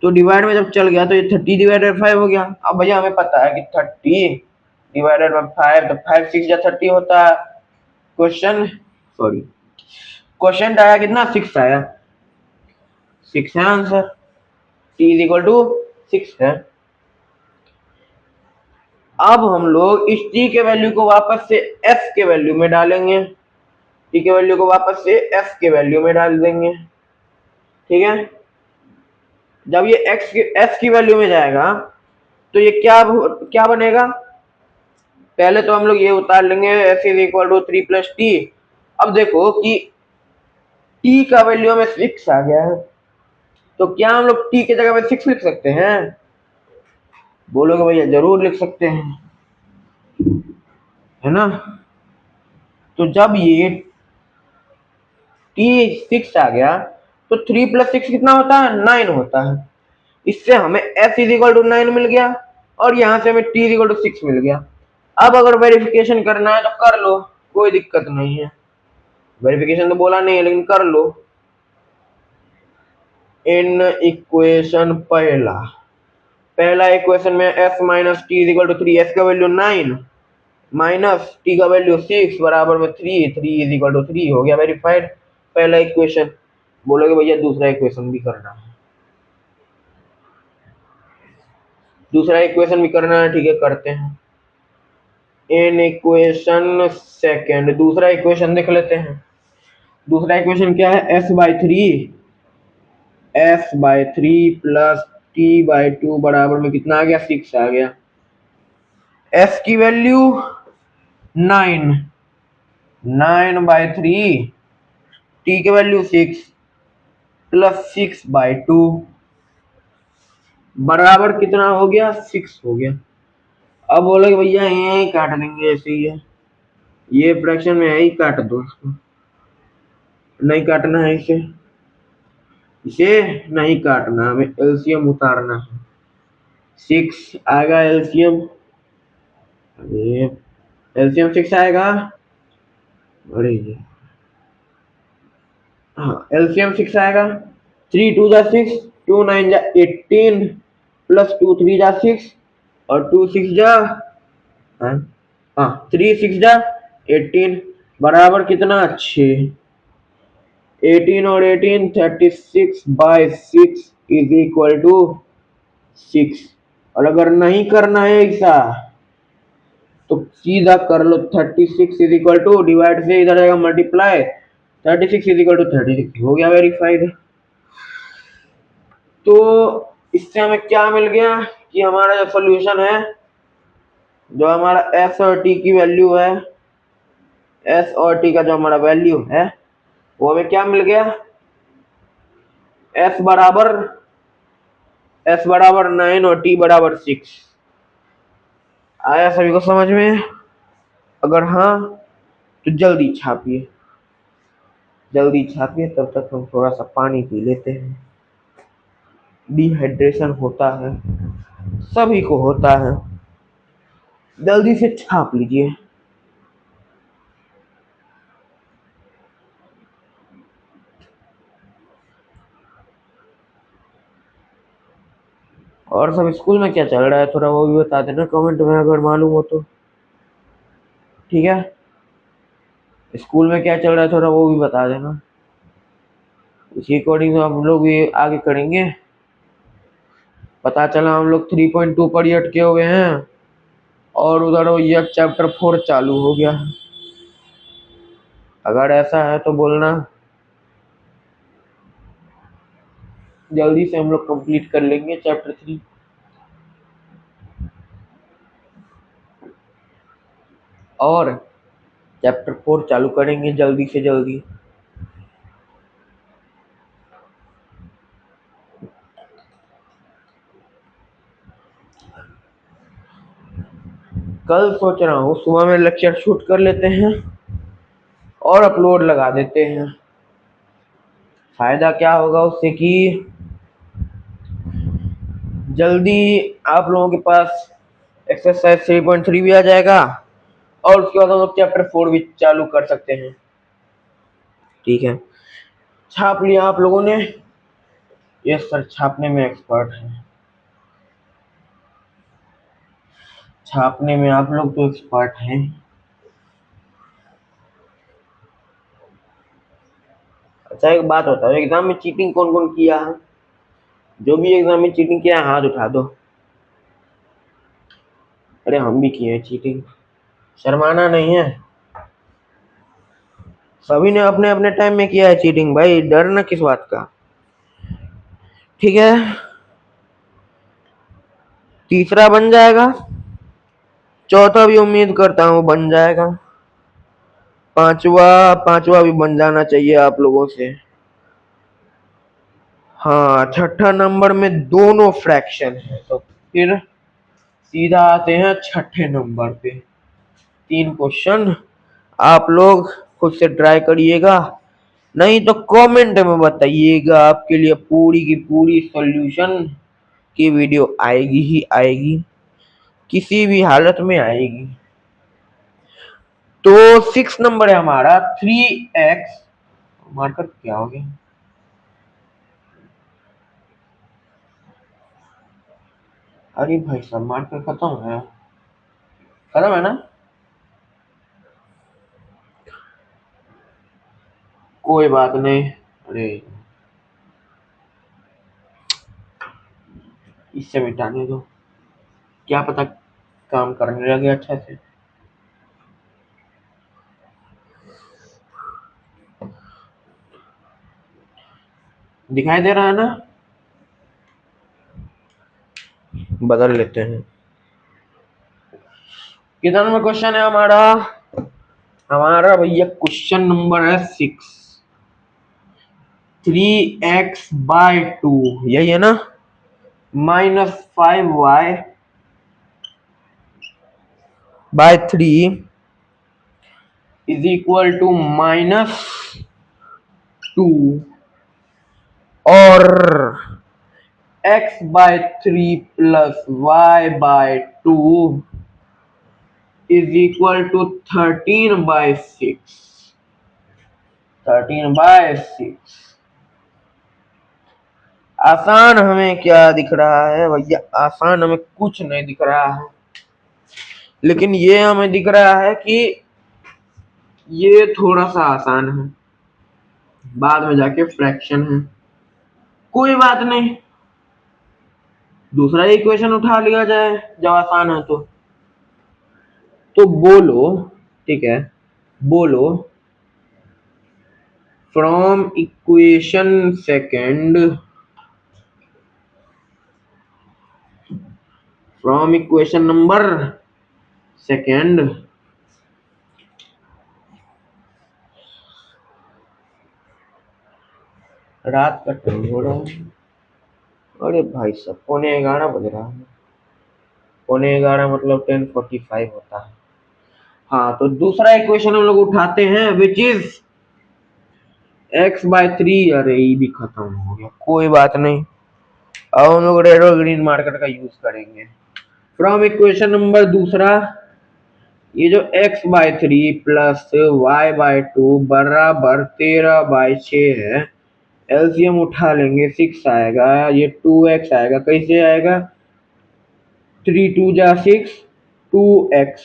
Speaker 1: तो डिवाइड में जब चल गया तो ये 30/5 हो गया। अब भैया हमें पता है कि 30/5 तो 5 6 या 30 होता है। क्वेश्चन आया कितना, 6 आया, 6 है आंसर, t = 6 है। अब हम लोग इस t के वैल्यू को वापस से f के वैल्यू में डालेंगे, t के वैल्यू को वापस से f के वैल्यू में डाल देंगे। ठीक है, जब ये f की वैल्यू में जाएगा तो ये क्या बनेगा, पहले तो हम लोग ये उतार लेंगे, f = 3 + t। अब देखो कि t का वैल्यू हमें 6 आ गया है, तो क्या हम लोग t की जगह पे 6 लिख सकते हैं, बोलोगे भैया जरूर लिख सकते हैं, है ना। तो जब ये t 6 आ गया तो 3 + 6 कितना होता है, 9 होता है। इससे हमें f = 9 मिल गया और यहां से हमें t = 6 मिल गया। अब अगर वेरिफिकेशन करना है तो कर लो, कोई दिक्कत नहीं है, वेरिफिकेशन तो बोला नहीं है लेकिन कर लो। इन इक्वेशन पहला इक्वेशन में f - t = 3, f का वैल्यू 9 माइनस t का वैल्यू 6 बराबर में 3 = 3 हो गया वेरीफाइड, पहला इक्वेशन। बोलोगे भैया दूसरा इक्वेशन भी करना है, दूसरा इक्वेशन भी करना है, ठीक है करते हैं। इन इक्वेशन सेकंड, दूसरा इक्वेशन देख लेते हैं। दूसरा इक्वेशन क्या है, s/3 प्लस t/2 बराबर में कितना आ गया, 6 आ गया। s की वैल्यू 9/3, t की वैल्यू 6 प्लस 6/2 बराबर कितना हो गया, 6 हो गया। अब बोलोगे भैया यही काट देंगे, ऐसे ही है, ये फ्रैक्शन में यही काट दो उसको, नहीं काटना है इसे, नहीं काटना, हमें एलसीएम उतारना है। 6 आएगा एलसीएम, एलसीएम 6 आएगा, अरे ये हाँ एलसीएम 6 आएगा। 3 2 जा 6, 2 9 जा 18 प्लस 2 3 जा 6 और 2 6 जा 3 6 जा 18 बराबर कितना, 6। 18 और 18 36/6 इज इक्वल टू 6। और अगर नहीं करना है ऐसा तो सीधा कर लो, 36 इज इक्वल टू, डिवाइड से इधर आएगा मल्टीप्लाई, 36 इज इक्वल टू 36 हो गया, वेरीफाइड। तो इससे हमें क्या मिल गया कि हमारा जो सोल्यूशन है, जो हमारा एस और टी की वैल्यू है, एस और टी का जो हमारा वैल्यू है वो हमें क्या मिल गया, एस बराबर 9 और टी बराबर 6। आया सभी को समझ में? अगर हाँ तो जल्दी छापिए, तब तक हम थोड़ा सा पानी पी लेते हैं। डिहाइड्रेशन होता है, सभी को होता है, जल्दी से छाप लीजिए। और सब स्कूल में क्या चल रहा है, थोड़ा वो भी बता देना कमेंट में अगर मालूम हो तो, ठीक है? स्कूल में क्या चल रहा है थोड़ा वो भी बता देना, उसी अकॉर्डिंग हम लोग भी आगे करेंगे। पता चला हम लोग 3.2 पर ही अटके हुए हैं और उधर ये चैप्टर 4 चालू हो गया। अगर ऐसा है तो बोलना, जल्दी से हम लोग कंप्लीट कर लेंगे चैप्टर 3 और चैप्टर 4 चालू करेंगे जल्दी से जल्दी। कल सोच रहा हूँ सुबह में लेक्चर शूट कर लेते हैं और अपलोड लगा देते हैं। फायदा क्या होगा उससे कि जल्दी आप लोगों के पास एक्सरसाइज 3.3 भी आ जाएगा और उसके बाद हम लोग चैप्टर 4 भी चालू कर सकते हैं। ठीक है, छाप लिया आप लोगों ने? यस सर, छापने में एक्सपर्ट है, छापने में आप लोग तो एक्सपर्ट हैं। अच्छा एक बात बताओ, एग्जाम में चीटिंग कौन कौन किया है? जो भी एग्जाम में चीटिंग किया है हाथ उठा दो। अरे हम भी किए हैं चीटिंग, शर्माना नहीं है, सभी ने अपने अपने टाइम में किया है चीटिंग भाई, डरना किस बात का। ठीक है, तीसरा बन जाएगा, चौथा भी उम्मीद करता हूँ बन जाएगा, पांचवा भी बन जाना चाहिए आप लोगों से। हाँ, छठा नंबर में दोनों फ्रैक्शन है, तो फिर सीधा आते हैं छठे नंबर पे। 3 क्वेश्चन आप लोग खुद से ट्राई करिएगा, नहीं तो कमेंट में बताइएगा, आपके लिए पूरी की पूरी सॉल्यूशन की वीडियो आएगी ही आएगी, किसी भी हालत में आएगी। तो 6 नंबर है हमारा 3x, मार्कर क्या हो गया, अरे भाई साहब मार्कर खत्म है ना? कोई बात नहीं, अरे इससे मिटाने दो, क्या पता काम करने लगे अच्छा से। दिखाई दे रहा है ना? बदल लेते हैं। कितना नंबर क्वेश्चन है हमारा? हमारा भैया क्वेश्चन नंबर है 6। 3x/2 यही है ना, -5y/3 इज इक्वल टू -2 और x/3 plus y/2 is equal to 13/6। 13/6। आसान हमें क्या दिख रहा है भैया? आसान हमें कुछ नहीं दिख रहा है, लेकिन ये हमें दिख रहा है कि ये थोड़ा सा आसान है, बाद में जाके फ्रैक्शन है। कोई बात नहीं, दूसरा इक्वेशन उठा लिया जाए जब आसान है तो बोलो, ठीक है, बोलो from equation second, from equation number second रात का टाइम हो रहा है। अरे भाई साहब 11:15 बज रहा है। 11:15 मतलब 10:45 होता है। हाँ, तो दूसरा इक्वेशन हम लोग उठाते हैं विच इज x/3। अरे ये भी खत्म हो गया, कोई बात नहीं, अब हम लोग रेड और ग्रीन मार्कर का यूज करेंगे। फ्रॉम इक्वेशन नंबर दूसरा, ये जो x/3 प्लस y/2 बराबर 13/6 है, एलसीएम उठा लेंगे 6 आएगा, ये 2x आएगा। कैसे आएगा? 3 2 जा 6, 2x,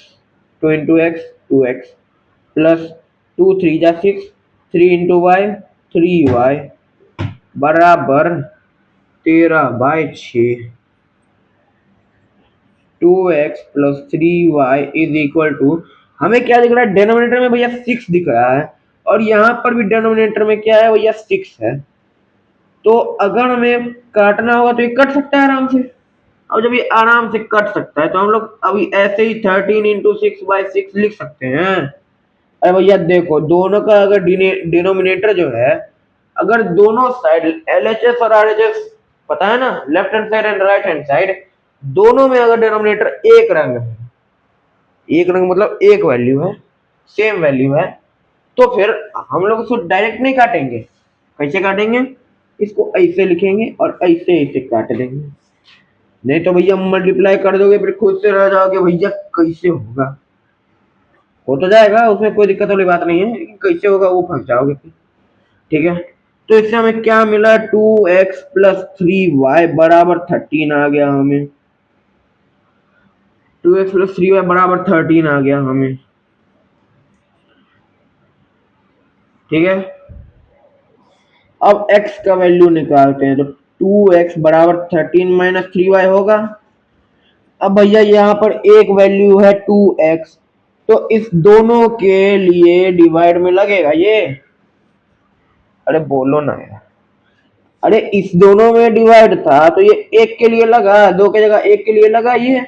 Speaker 1: 2 into x 2x plus 2 3 जा 6, 3 into y 3y बराबर 13/6। 2x plus 3y is equal to, हमें क्या दिख रहा है? डिनोमिनेटर में भैया 6 दिख रहा है, और यहाँ पर भी डिनोमिनेटर में क्या है भैया? 6 है। तो अगर हमें काटना होगा तो ये कट सकता है आराम से। अब जब ये आराम से कट सकता है तो हम लोग अभी ऐसे ही 13 into 6/6 लिख सकते हैं। अरे भैया देखो, दोनों का अगर डिनोमिनेटर जो है, अगर दोनों साइड LHS और RHS पता है ना, left hand side and right hand side, दोनों में अगर डिनोमिनेटर एक रंग है, एक रंग मतलब एक वैल्यू है, सेम वैल्यू है, तो फिर हम लोग उसको डायरेक्ट नहीं काटेंगे। कैसे काटेंगे? इसको ऐसे लिखेंगे और ऐसे ऐसे काट देंगे। नहीं तो भैया मल्टीप्लाई कर दोगे फिर खुद से रह जाओगे भैया कैसे होगा। हो तो जाएगा, उसमें कोई दिक्कत वाली बात नहीं है, लेकिन कैसे होगा वो फंस जाओगे। ठीक है, तो इससे हमें क्या मिला? 2x प्लस 3y बराबर 13 आ गया हमें। 2x प्लस 3y बराबर 13 आ गया हमें। ठीक है, अब x का वैल्यू निकालते हैं, तो 2x बराबर 13 माइनस 3y होगा। अब भैया यहाँ पर एक वैल्यू है 2x, तो इस दोनों के लिए डिवाइड में लगेगा ये। अरे बोलो ना यार, अरे इस दोनों में डिवाइड था तो ये एक के लिए लगा, दो की जगह एक के लिए लगा, ये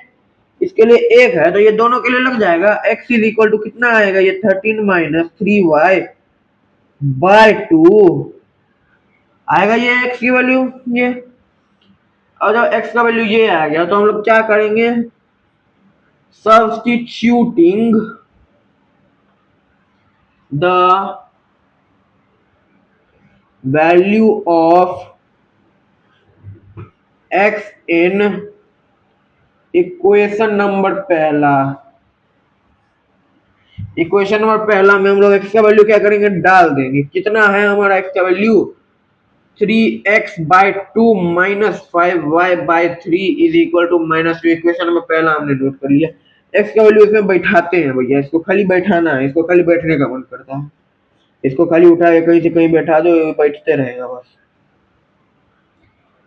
Speaker 1: इसके लिए एक है तो ये दोनों के लिए लग जाएगा। x इज इक्वल टू कितना आएगा? ये 13 माइनस 3y/2 आएगा, ये x की वैल्यू ये। और जब x का वैल्यू ये आ गया तो हम लोग क्या करेंगे? Substituting the value of x in equation number पहला। इक्वेशन नंबर पहला में हम लोग x का वैल्यू क्या करेंगे? डाल देंगे। कितना है हमारा x का value? 3x/2 minus 5y/3 is equal to -2। Equation में पहला हमने नोट कर लिया। x का वैल्यू इसमें बैठाते हैं भैया, इसको खाली बैठाना है, इसको खाली बैठने का मन करता है, इसको खाली उठा के कहीं से कहीं बैठा दो, बैठते रहेगा बस।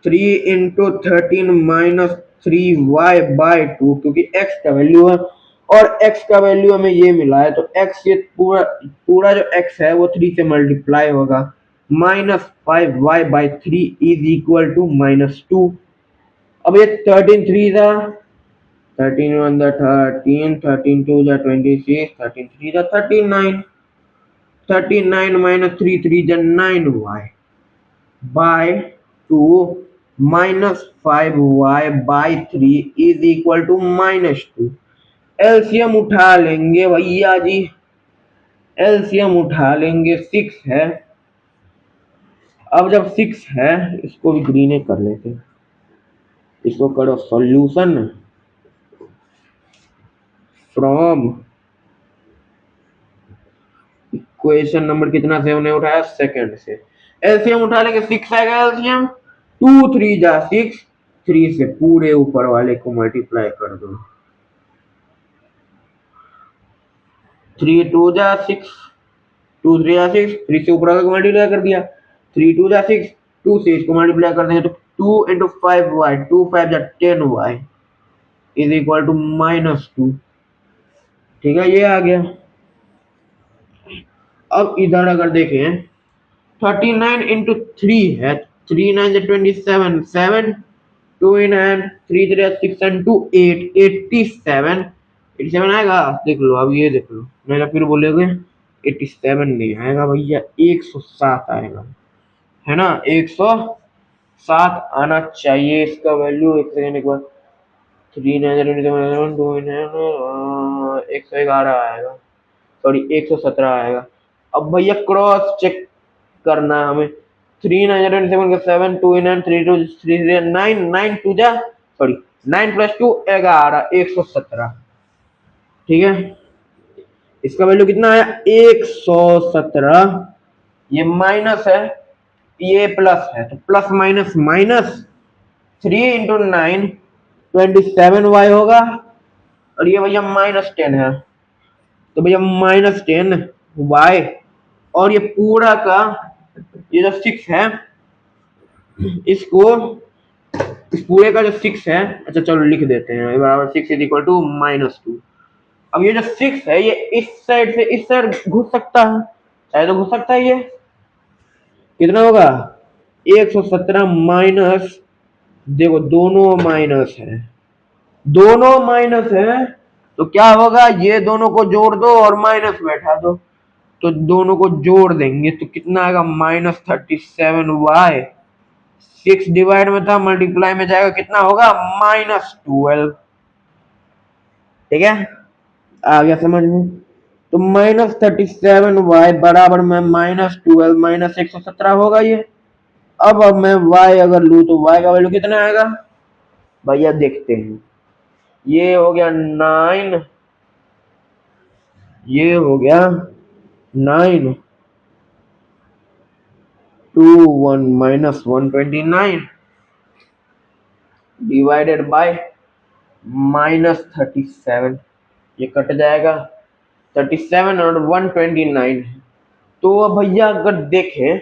Speaker 1: 3 into 13 माइनस 3y/2, क्योंकि x का वैल्यू है और x का वैल्यू हमें ये मिला है, तो x ये पूरा जो x है वो 3 से मल्टीप्लाई होगा, -5y/3 इज इक्वल टू -2। अब ये 13 3 था 13 1 the 13, 13 2 the 26, 13 3 the 39, 39 minus 3 3 the 9y by 2 minus 5y/3 is equal to -2। LCM उठा लेंगे भैया जी, एलसीएम उठा लेंगे। 6 है। अब जब 6 है, इसको भी ग्रीने कर लेते, इसको करो सॉल्यूशन फ्रॉम इक्वेशन नंबर कितना से हमने उठाया, सेकंड से। एलसीएम उठा लेंगे, 6 आएगा एलसीएम, 2 3 जा 6, 3 से पूरे ऊपर वाले को मल्टीप्लाई कर दो, 3 2 जा 6, 2 3 जा 6, 3 से ऊपर वाले को मल्टीप्लाई कर दिया, 3 2 जा 6, 2 से इसको मल्टीप्लाई कर देंगे तो 2 into 5y, 2 5 जा 10y इज इक्वल टू -2। ठीक है, ये आ गया। अब इधर अगर देखें, 39 इंटू 3 है, 3 9 27, 7 2 इन हैंड, 3 3 6 एंड 2 8, 87, 87 आएगा। देख लो, अब ये देख लो, मेरा फिर बोलोगे 87 नहीं आएगा भैया, 107 आएगा, है ना। 107 आना चाहिए इसका वैल्यू। एक सेकेंड, एक बार, 3 9 2 इन हैंड 111 आएगा, सॉरी 117 आएगा। अब भैया क्रॉस चेक करना है हमें। 3 9 7 2 इन 3 2 3 9 9 2 जा, सॉरी 9 + 2 11, 117। ठीक है, इसका वैल्यू कितना है, 117। ये माइनस है, ये प्लस है, तो plus minus minus, 3 into 9 27y होगा, और ये भैया -10 है, तो भैया -10y, और ये पूरा का ये जो 6 है, इसको, इस पूरे का जो 6 है, अच्छा चलो लिख देते हैं, बराबर 6 इज इक्वल टू -2। अब ये जो 6 है, ये इस साइड से इस साइड घुस सकता है, चाहे तो घुस सकता है। ये कितना होगा, 117 माइनस, देखो दोनों माइनस है, दोनों माइनस है, तो क्या होगा, ये दोनों को जोड़ दो और माइनस बैठा दो, तो दोनों को जोड़ देंगे तो कितना आएगा, -37y। 6 डिवाइड में था, मल्टीप्लाई में जाएगा, कितना होगा, -12। ठीक है, आ गया समझ में। तो -37y बराबर में -12 माइनस 117 होगा ये। अब मैं y अगर लू तो y का वैल्यू कितना आएगा भैया, देखते हैं। ये हो गया 9, ये हो गया 9 2 1 -129 डिवाइडेड बाय -37, ये कट जाएगा, 37 और 129। तो भैया अगर देखें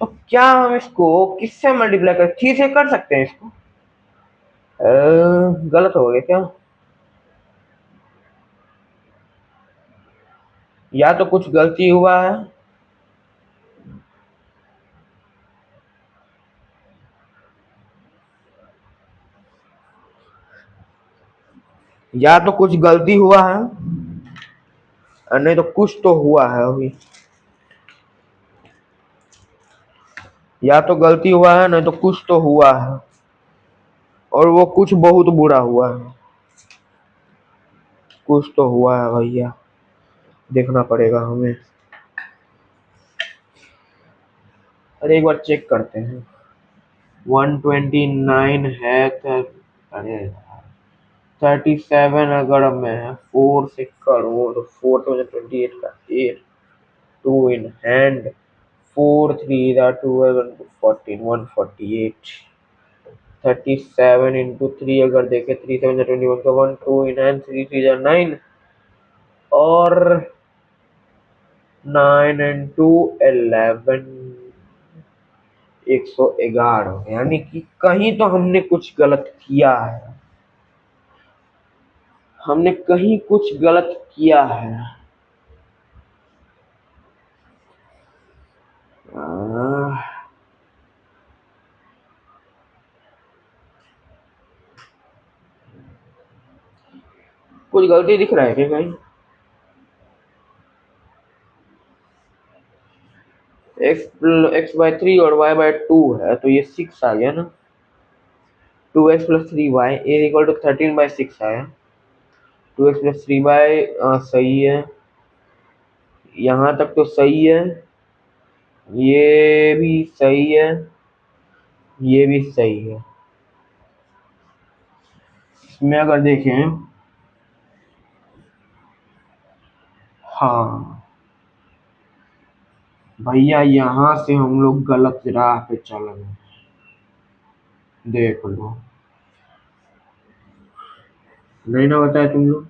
Speaker 1: तो क्या हम इसको किससे मल्टीप्लाई कर, 3 से कर सकते हैं इसको, गलत हो गया क्या, या तो कुछ गलती हुआ है, या तो कुछ गलती हुआ है, नहीं तो कुछ तो हुआ है अभी, या तो गलती हुआ है, नहीं तो कुछ तो हुआ है, और वो कुछ बहुत बुरा हुआ है, कुछ तो हुआ है भैया, देखना पड़ेगा हमें। अरे एक बार चेक करते हैं, 129 है तो, अरे 37 अगर मैं 4 से करूँ तो 4 तो 28 का 8, 2 इन हैंड, 4 3 दा 12 14 148, 37 इंटू 3 अगर देखे, 3 7 21 का 1, 2 इन हैंड, 3 3 जा 9, और 9 इंटू 11, 111, यानी कि कहीं तो हमने कुछ गलत किया है, हमने कहीं कुछ गलत किया है। कुछ गलती दिख रहा है क्या कहीं? x/3 और y/2 है तो ये 6 आ गया ना। 2x + 3y = 13/6 आया। 2x + 3y सही है, यहाँ तक तो सही है, ये भी सही है, ये भी सही है। इसमें अगर देखें, हाँ भैया यहाँ से हम लोग गलत राह पे चल रहे हैं, देख लो। नहीं ना बताया तुम लोग?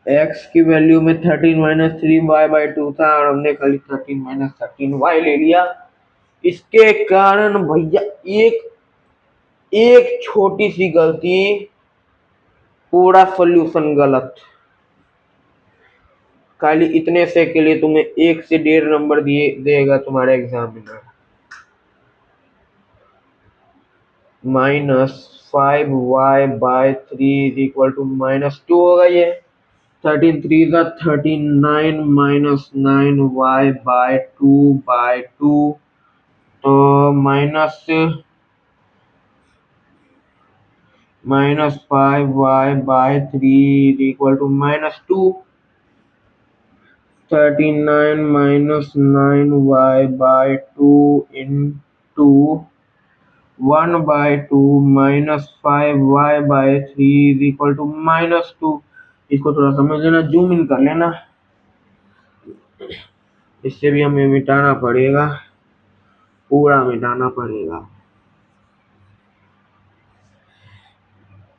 Speaker 1: x की वैल्यू में 13 - 3y/2 था और हमने खाली 13 - 13y ले लिया। इसके कारण भैया एक छोटी सी गलती, पूरा सॉल्यूशन गलत। खाली इतने से के लिए तुम्हें 1 से 1.5 नंबर देगा तुम्हारा एग्जामिनर। -5y/3 = -2 होगा ये। 13 × 3 = 39 - 9y/2/2 तो -5y/3 = -2। 39 - 9y/2 into 1/2 - 5y/3 = -2। इसको थोड़ा समझ लेना, जूम इन कर लेना, इससे भी हमें मिटाना पड़ेगा, पूरा मिटाना पड़ेगा।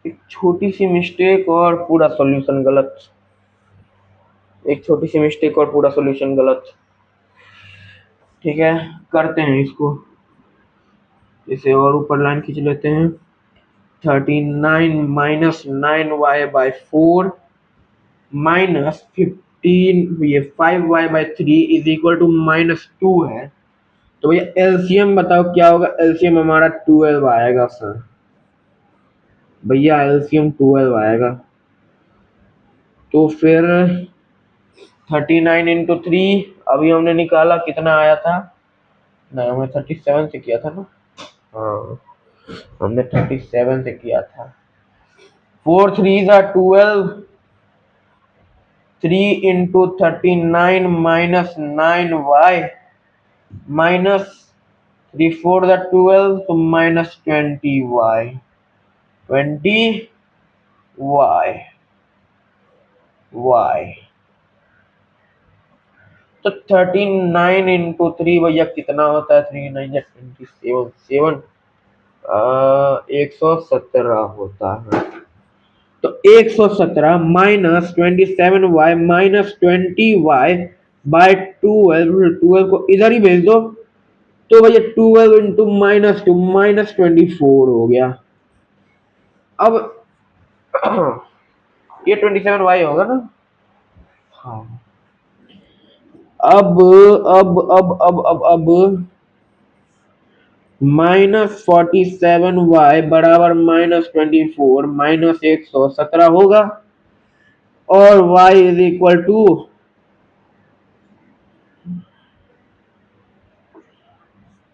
Speaker 1: एक छोटी सी मिस्टेक और पूरा सॉल्यूशन गलत, एक छोटी सी मिस्टेक और पूरा सॉल्यूशन गलत। ठीक है, करते हैं इसको, इसे और ऊपर लाइन खींच लेते हैं। 39 - 9y/4 -15 ये 5y/3 = -2 है। तो भैया एलसीएम बताओ क्या होगा? एलसीएम हमारा 12 आएगा सर। भैया एलसीएम 12 आएगा, तो फिर 39 × 3 अभी हमने निकाला, कितना आया था? नहीं, हमने 37 से किया था ना। हाँ, हमने 37 से किया था। 4 3s are 12, 3 × 39 - 9y minus 3 4s are 12, so -20y, 20y तो 39 × 3 भैया कितना होता है? 3 9 27, 117 होता है। तो 117 - 27y - 20y/12, 12 को इधर ही भेज दो, तो भैया 12 × -2 -24 हो गया। अब ये 27y होगा ना? हाँ। अब -47y बराबर -24 -117 होगा, और y =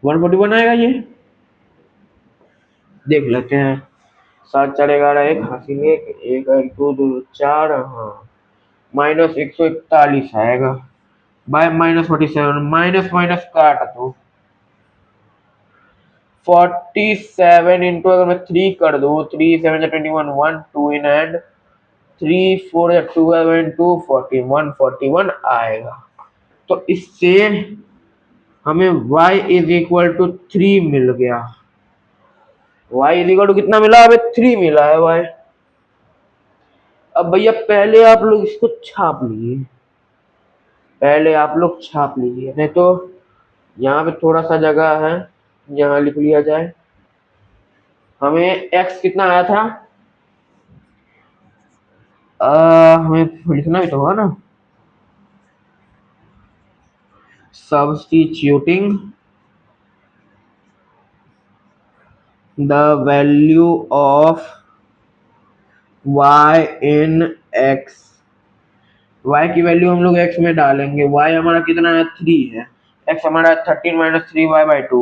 Speaker 1: 141 आएगा। ये देख लेते हैं। 7 4 11 1 हासिल 1 1 2 2 4, हाँ -141 आएगा बाय -47, माइनस माइनस काट दो। 47 इंटू अगर मैं 3 कर दूं, 3 7 21 1 2 इन हैंड, 3 4 12 इंटू 41 आएगा। तो इससे हमें y = 3 मिल गया। y = कितना मिला? हमें 3 मिला है y। अब भैया पहले आप लोग इसको छाप लीजिए, पहले आप लोग छाप लीजिए, नहीं तो यहाँ पे थोड़ा सा जगह है, यहाँ लिख लिया जाए। हमें x कितना आया था? हमें लिखना भी तो होगा ना, substituting the value of y in x, y की वैल्यू हम लोग x में डालेंगे। y हमारा कितना है 3 है, x हमारा 13 minus 3y/2,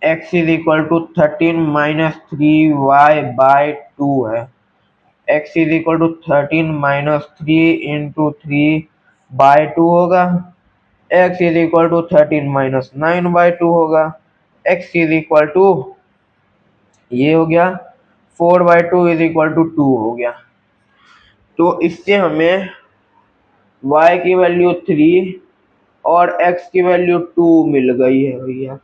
Speaker 1: x is equal to 13 minus 3y/2 है। x is equal to 13 minus 3 into 3/2 होगा। x is equal to 13 minus 9/2 होगा। x इज इक्वल टू ये हो गया 4/2 इज इक्वल टू 2 हो गया। तो इससे हमें y की वैल्यू 3 और x की वैल्यू 2 मिल गई है भैया।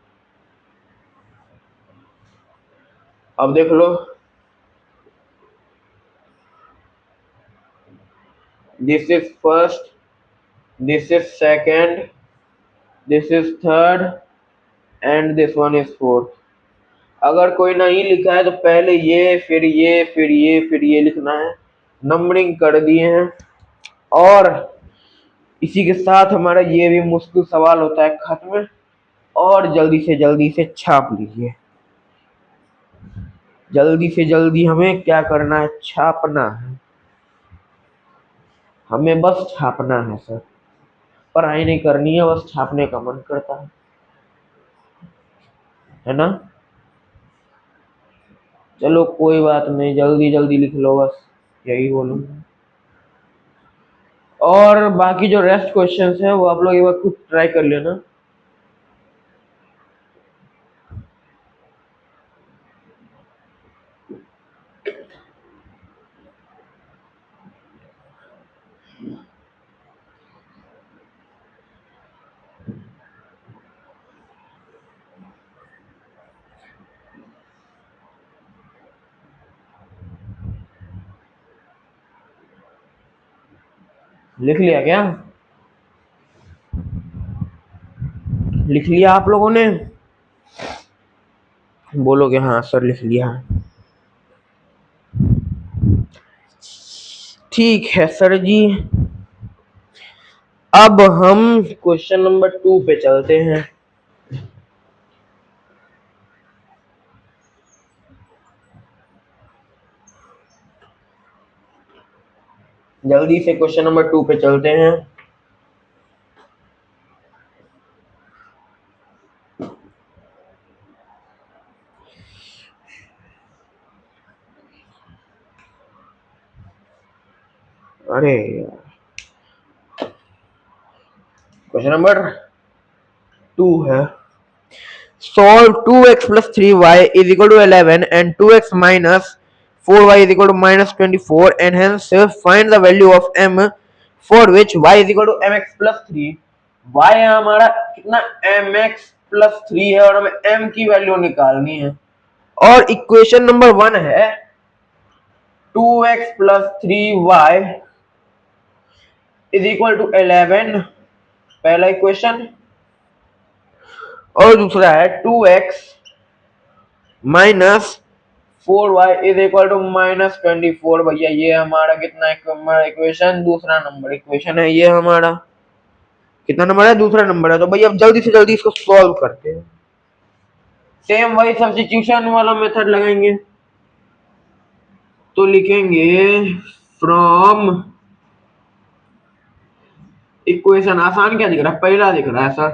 Speaker 1: अब देख लो, this is first, this is second, this is third and this one is fourth. अगर कोई नहीं लिखा है तो पहले ये फिर ये फिर ये फिर ये लिखना है। नंबरिंग कर दिए हैं और इसी के साथ हमारा ये भी मुश्किल सवाल होता है खत्म। और जल्दी से छाप लीजिए, जल्दी से जल्दी हमें क्या करना है, छापना है। हमें बस छापना है सर, पढ़ाई नहीं करनी है, बस छापने का मन करता है ना। चलो कोई बात नहीं, जल्दी जल्दी लिख लो, बस यही बोलूँ। और बाकी जो रेस्ट क्वेश्चंस हैं वो आप लोग एक बार खुद ट्राई कर लेना। लिख लिया क्या? लिख लिया आप लोगों ने? बोलोगे हाँ सर लिख लिया। ठीक है सर जी, अब हम क्वेश्चन नंबर 2 पे चलते हैं। जल्दी से क्वेश्चन नंबर 2 पे चलते हैं। अरे क्वेश्चन नंबर 2 है, solve 2x plus 3y is equal to 11 and 2x minus 4y is equal to minus 24 and hence find the value of m for which y is equal to mx plus 3। y हमारा कितना mx plus 3 है और हमें m की value निकालनी है। और equation number 1 है 2x plus 3y is equal to 11, पहला इक्वेशन। और दूसरा है 2x minus 4y is equal to minus 24। भैया ये हमारा कितना इक्वेशन, दूसरा नंबर इक्वेशन है। ये हमारा कितना नंबर है, दूसरा नंबर है। तो भैया अब जल्दी से जल्दी इसको सॉल्व करते हैं। सेम वही सब्स्टिट्यूशन वाला मेथड लगाएंगे। तो लिखेंगे फ्रॉम इक्वेशन, आसान क्या दिख रहा है, पहला दिख रहा है सर,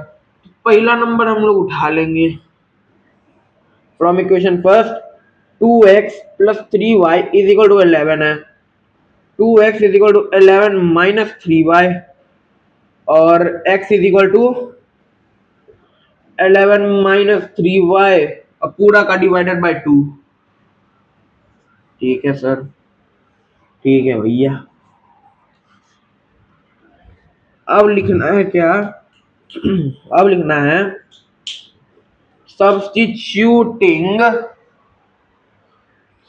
Speaker 1: पहला नंबर हम लोग उठा लेंगे। From equation first 2x plus 3y is equal to 11 है। 2x is equal to 11 minus 3y और x is equal to 11 minus 3y और पूरा का डिवाइडेड बाय 2। ठीक है सर, ठीक है भैया। अब लिखना है क्या, अब लिखना है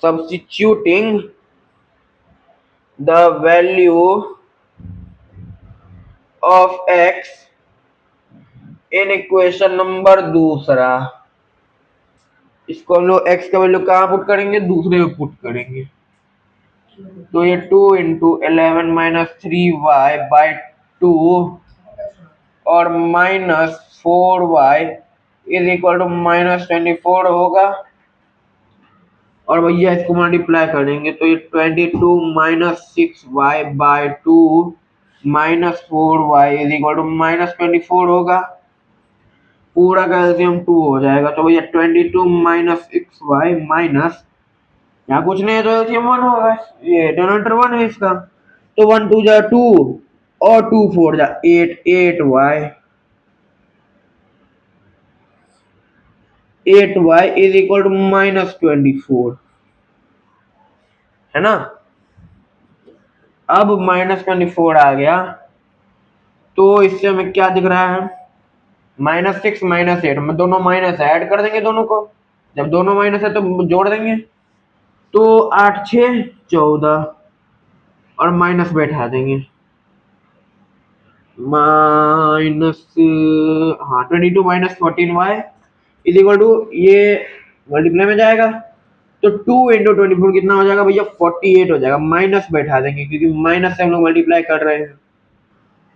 Speaker 1: substituting the value of x in equation number दूसरा। इसको हम लोग x का वैल्यू कहाँ पुट करेंगे, दूसरे में पुट करेंगे। तो ये 2 × 11 - 3y/2 और -4y इज इक्वल टू -24 होगा। और भैया इसको मल्टीप्लाई करेंगे तो ये 22 - 6y/2 -4y is equal to -24 होगा। पूरा का एलसीएम 2 हो जाएगा। तो भैया 22 - 6y माइनस, यहाँ कुछ नहीं है तो एलसीएम 1 होगा। ये डिनोमिनेटर 1 है इसका। तो 1 2 जा 2 और 2 4 जा 8, 8y इज इक्वल टू -24 है ना। अब -24 आ गया तो इससे हमें क्या दिख रहा है, -6 -8 में दोनों माइनस ऐड कर देंगे दोनों को। जब दोनों माइनस है तो जोड़ देंगे। तो 8 6 14 और माइनस बैठा देंगे। माइनस, हाँ 22 - 14y इज इक्वल टू, ये मल्टीप्लाई में जाएगा तो 2 × 24 कितना हो जाएगा भैया, 48 हो जाएगा। माइनस बैठा देंगे क्योंकि माइनस से हम लोग मल्टीप्लाई कर रहे हैं।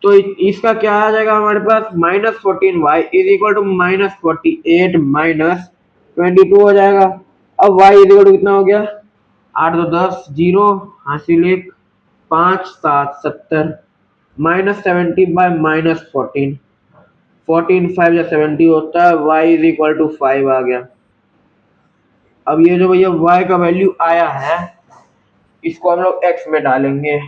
Speaker 1: तो इसका क्या आ जाएगा हमारे पास, -14y इज इक्वल टू -48 -22 हो जाएगा। अब y इज इक्वल टू कितना हो गया, 8 2 10 0 हासिल 1 5 7 70 -70/-14 14 5 या 70 होता है। y इज इक्वल टू 5 आ गया। अब ये जो भैया y का वैल्यू आया है इसको हम लोग x में डालेंगे।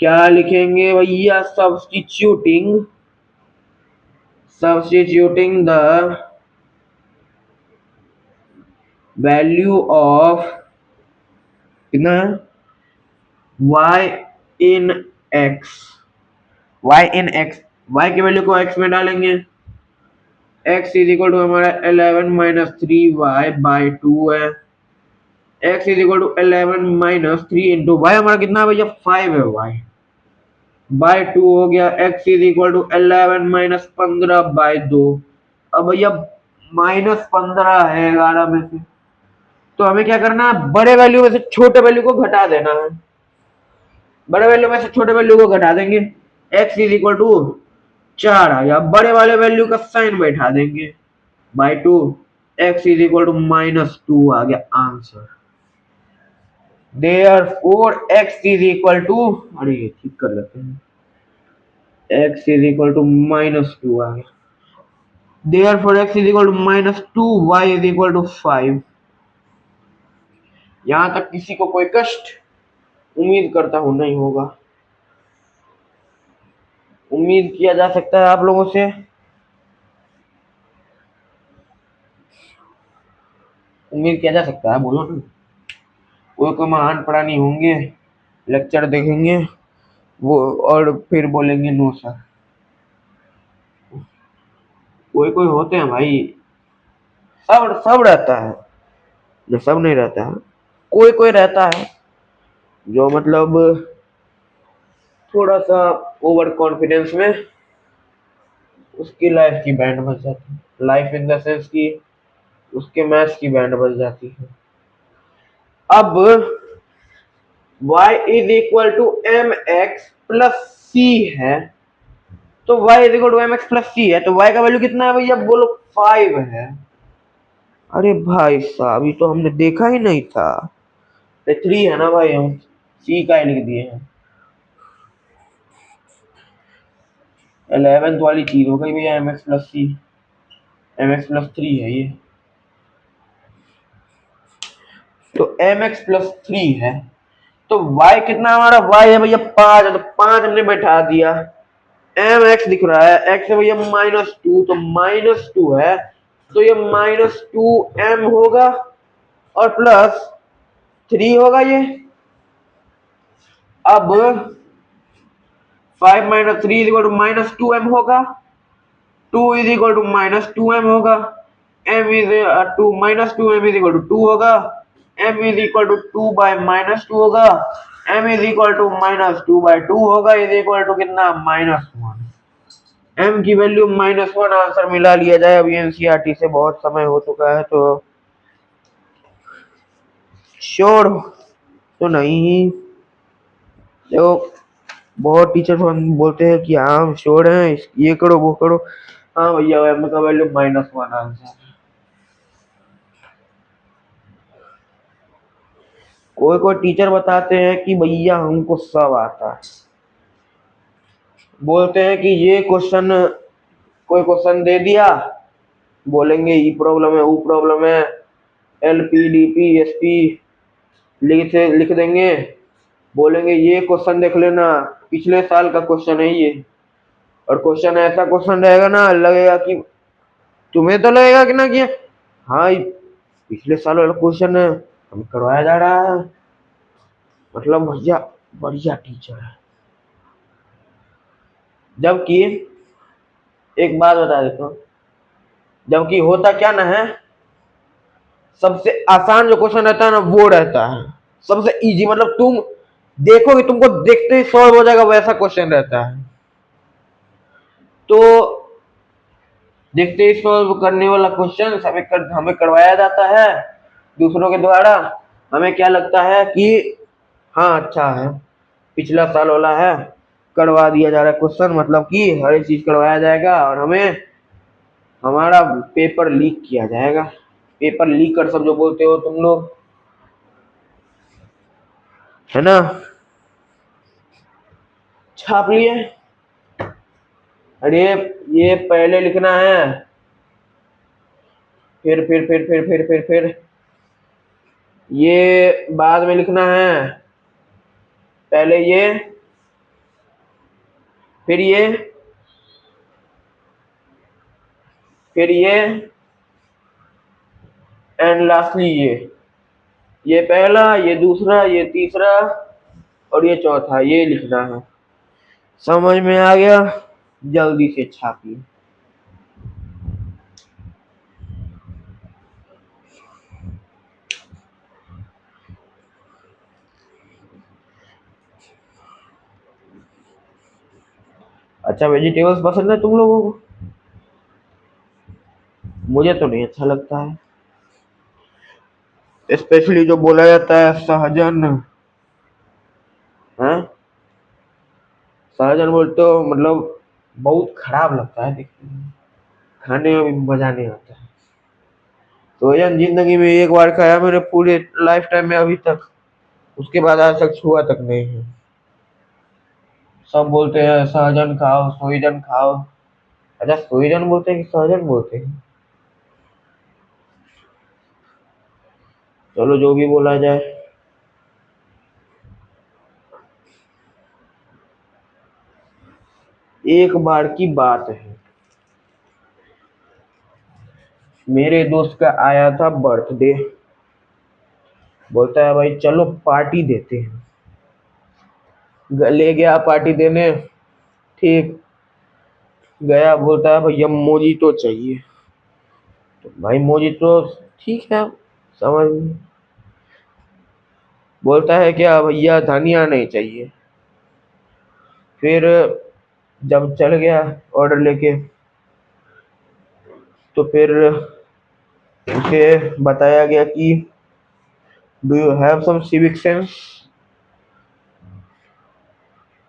Speaker 1: क्या लिखेंगे भैया, substituting the value of कितना y in x, y की वैल्यू को x में डालेंगे। x इज इक्वल टू हमारा 11 - 3y/2 है। x is equal to 11 - 3 into y हमारा कितना है भैया, 5 है। y/2 हो गया। x is equal to 11 - 15/2। अब भैया -15 है 11 में से, तो हमें क्या करना है, बड़े वैल्यू में से छोटे वैल्यू को घटा देना है। बड़े वैल्यू में से छोटे वैल्यू को घटा देंगे। x इज इक्वल टू 4 आ गया। बड़े वाले वैल्यू का साइन बैठा देंगे by 2। x is equal to -2 आ गया answer. Therefore x is equal to, अरे ये ठीक कर लेते हैं, x इज इक्वल टू -2 आ गया। Therefore x is equal to -2, y is equal to 5। यहां तक किसी को कोई कष्ट, उम्मीद करता हूं नहीं होगा। उम्मीद किया जा सकता है आप लोगों से, उम्मीद किया जा सकता है, बोलो ना। कोई को महान प्राणी होंगे, लेक्चर देखेंगे वो और फिर बोलेंगे नो सर। कोई कोई होते हैं भाई, सब सब रहता है, जो सब नहीं रहता है। कोई कोई रहता है जो मतलब थोड़ा सा ओवर कॉन्फिडेंस में उसकी लाइफ की बैंड बज जाती है। लाइफ इन द सेंस की उसके मैथ्स की बैंड बज जाती है। अब y is equal to mx plus c है, तो y is equal to mx plus c है, तो y का वैल्यू कितना है भैया, बोलो 5 है। अरे भाई साहब ये तो हमने देखा ही नहीं था। 3 है ना भाई, हम c का ही लिख दिए हैं। 11th वाली चीज हो गई भैया, mx plus c, mx plus 3 है ये, तो mx प्लस 3 है। तो y कितना हमारा, y है भैया 5 है, तो 5 हमने बैठा दिया। mx दिख रहा है, x है भैया -2, तो -2 है, तो ये -2m होगा और प्लस 3 होगा ये। अब 5 - 3 इज इक्वल टू -2m होगा, 2 इज इक्वल टू -2m होगा, m इज 2 -2m इज इक्वल टू 2 होगा, m इज इक्वल टू 2/-2 होगा, m इज इक्वल टू -2/2 होगा, इज इक्वल टू कितना, -1। m की वैल्यू -1 आंसर मिला लिया जाए। अभी एनसीईआरटी से बहुत समय हो चुका है तो श्योर तो नहीं। देखो बहुत टीचर बोलते हैं कि हाँ हम श्योर हैं, ये करो वो करो। हाँ भैया m का वैल्यू -1 आंसर। कोई कोई टीचर बताते हैं कि भैया हमको सब आता है, बोलते हैं कि ये क्वेश्चन, कोई क्वेश्चन दे दिया, बोलेंगे ई प्रॉब्लम है, वो प्रॉब्लम है, LP DP SP लिख देंगे, बोलेंगे ये क्वेश्चन देख लेना, पिछले साल का क्वेश्चन है ये। और क्वेश्चन ऐसा क्वेश्चन रहेगा ना, लगेगा कि तुम्हें तो लगेगा कि ना कि हाँ पिछले साल वाला क्वेश्चन है, हमें करवाया जा रहा है। मतलब भैया बढ़िया टीचर है। जबकि एक बात बता देता हूँ, जबकि होता क्या ना है, सबसे आसान जो क्वेश्चन रहता है ना वो रहता है सबसे इजी। मतलब तुम देखोगे तुमको देखते ही सॉल्व हो जाएगा, वैसा क्वेश्चन रहता है। तो देखते ही सॉल्व करने वाला क्वेश्चन हमें करवाया जाता है दूसरों के द्वारा। हमें क्या लगता है कि हाँ अच्छा है, पिछला साल वाला है, करवा दिया जा रहा है क्वेश्चन, मतलब कि हर एक चीज करवाया जाएगा और हमें हमारा पेपर लीक किया जाएगा। पेपर लीक कर सब जो बोलते हो तुम लोग, है ना, छाप लिए। अरे ये पहले लिखना है, फिर ये बाद में लिखना है। पहले ये, फिर ये, फिर ये, एंड लास्टली ये पहला, ये दूसरा, ये तीसरा और ये चौथा, ये लिखना है। समझ में आ गया? जल्दी से छापिए। अच्छा वेजिटेबल्स पसंद है तुम लोगों को? मुझे तो नहीं अच्छा लगता है, स्पेशली जो बोला जाता है सहजन है। सहजन बोलते हो मतलब बहुत खराब लगता है देखने में, खाने में भी मजा नहीं आता है। सहजन जिंदगी में एक बार खाया मैंने पूरे लाइफ टाइम में अभी तक, उसके बाद आज तक छुआ तक नहीं है। सब बोलते हैं सहजन खाओ, सोहिजन खाओ। अच्छा सोहिजन बोलते हैं कि सहजन बोलते हैं? चलो जो भी बोला जाए। एक बार की बात है, मेरे दोस्त का आया था बर्थडे, बोलता है भाई चलो पार्टी देते हैं। ले गया पार्टी देने, ठीक, गया, बोलता है भैया मोजीतो चाहिए। तो भाई मोजीतो ठीक है, समझ में। बोलता है क्या भैया धनिया नहीं चाहिए। फिर जब चल गया ऑर्डर लेके, तो फिर उसे बताया गया कि do you have some civic sense.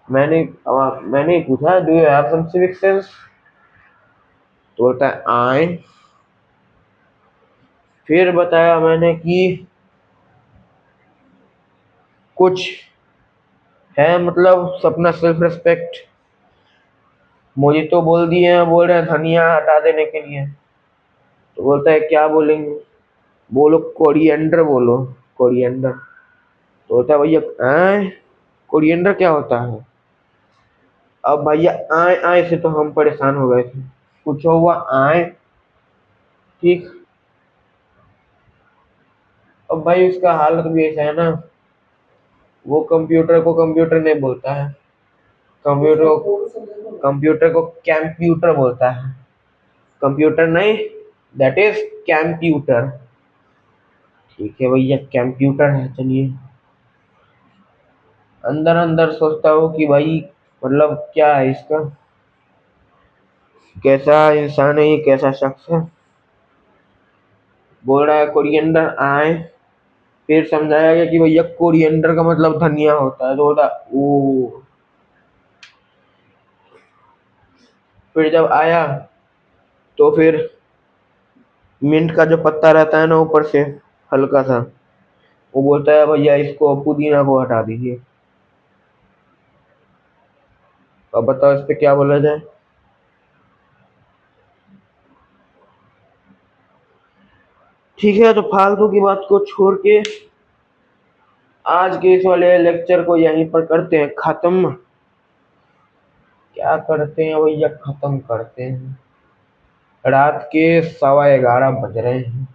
Speaker 1: मैंने पूछा do you have some civic sense, तो बोलता है आए। फिर बताया मैंने कि कुछ है, मतलब अपना सेल्फ रिस्पेक्ट। मुझे तो बोल दिए हैं, बोल रहे हैं धनिया हटा देने के लिए। तो बोलता है क्या बोलेंगे, बोलो कोरिएंडर बोलो, कोरिएंडर। तो बोलता है भैया आए, कोरिएंडर क्या होता है? अब भैया आए आए से तो हम परेशान हो गए थे, कुछ हुआ आए, ठीक। अब भाई उसका हालत भी ऐसा है ना, वो कंप्यूटर को कंप्यूटर नहीं बोलता है, कंप्यूटर को कंप्यूटर बोलता है। कंप्यूटर नहीं, दैट इज कंप्यूटर। ठीक है भैया कंप्यूटर है, चलिए। अंदर अंदर सोचता हूँ कि भाई मतलब क्या है इसका, कैसा इंसान है ये, कैसा शख्स है। बोल रहा है कोरिएंडर आए, फिर समझाया गया कि भैया कोरिएंडर का मतलब धनिया होता है, तो बोला ओ। फिर जब आया तो फिर मिंट का जो पत्ता रहता है ना ऊपर से हल्का सा, वो बोलता है भैया इसको पुदीना को हटा दीजिए। अब बताओ इस पे क्या बोला जाए। ठीक है, तो फालतू की बात को छोड़ के आज के इस वाले लेक्चर को यहीं पर करते हैं खत्म। क्या करते हैं भैया, खत्म करते हैं। रात के 11:15 बज रहे हैं।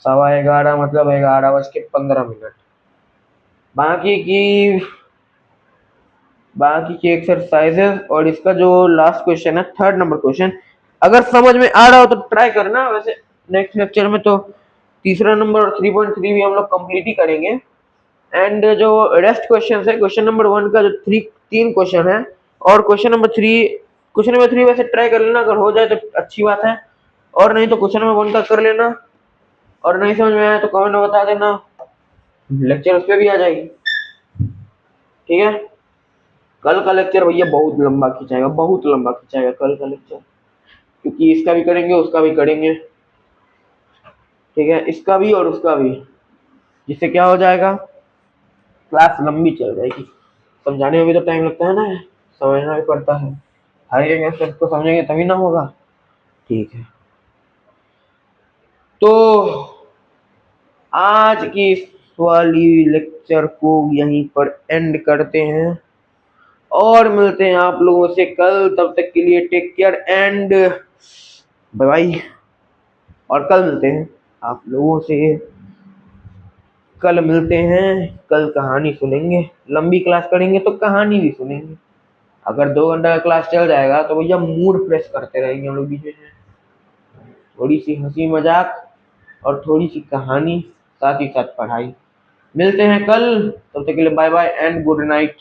Speaker 1: 11:15 मतलब 11:15। बाकी की बाकी की एक्सरसाइजेस और इसका जो लास्ट क्वेश्चन है, 3rd नंबर क्वेश्चन, अगर समझ में आ रहा हो तो ट्राई करना। वैसे नेक्स्ट लेक्चर में तो तीसरा नंबर और 3.3 भी हम लोग कंप्लीट ही करेंगे। एंड जो रेस्ट क्वेश्चन है, क्वेश्चन नंबर 1 का जो 3 क्वेश्चन है और क्वेश्चन नंबर 3 वैसे ट्राई कर लेना, अगर हो जाए तो अच्छी बात है, और नहीं तो क्वेश्चन नंबर 1 का कर लेना। और नहीं समझ में आया तो कमेंट में बता देना, लेक्चर उस पर भी आ जाएगी। ठीक है, कल का लेक्चर भैया बहुत लंबा खिंचाएगा, बहुत लंबा खिंचाएगा कल का लेक्चर, क्योंकि इसका भी करेंगे उसका भी करेंगे। ठीक है, इसका भी और उसका भी, जिससे क्या हो जाएगा, क्लास लंबी चल जाएगी। समझाने में भी तो टाइम लगता है ना, समझना भी पड़ता है। हर एक एस्पेक्ट को समझेंगे तभी ना होगा। ठीक है, तो आज की इस वाली लेक्चर को यहीं पर एंड करते हैं और मिलते हैं आप लोगों से कल। तब तक के लिए take care and bye bye. और कल मिलते हैं आप लोगों से, कल मिलते हैं, कल कहानी सुनेंगे। लंबी क्लास करेंगे तो कहानी भी सुनेंगे। अगर 2 घंटा का क्लास चल जाएगा तो भैया मूड फ्रेश करते रहेंगे हम लोग बीच में, थोड़ी सी हंसी मजाक और थोड़ी सी कहानी, साथ ही साथ पढ़ाई। मिलते हैं कल, तब तक के लिए bye bye and good night.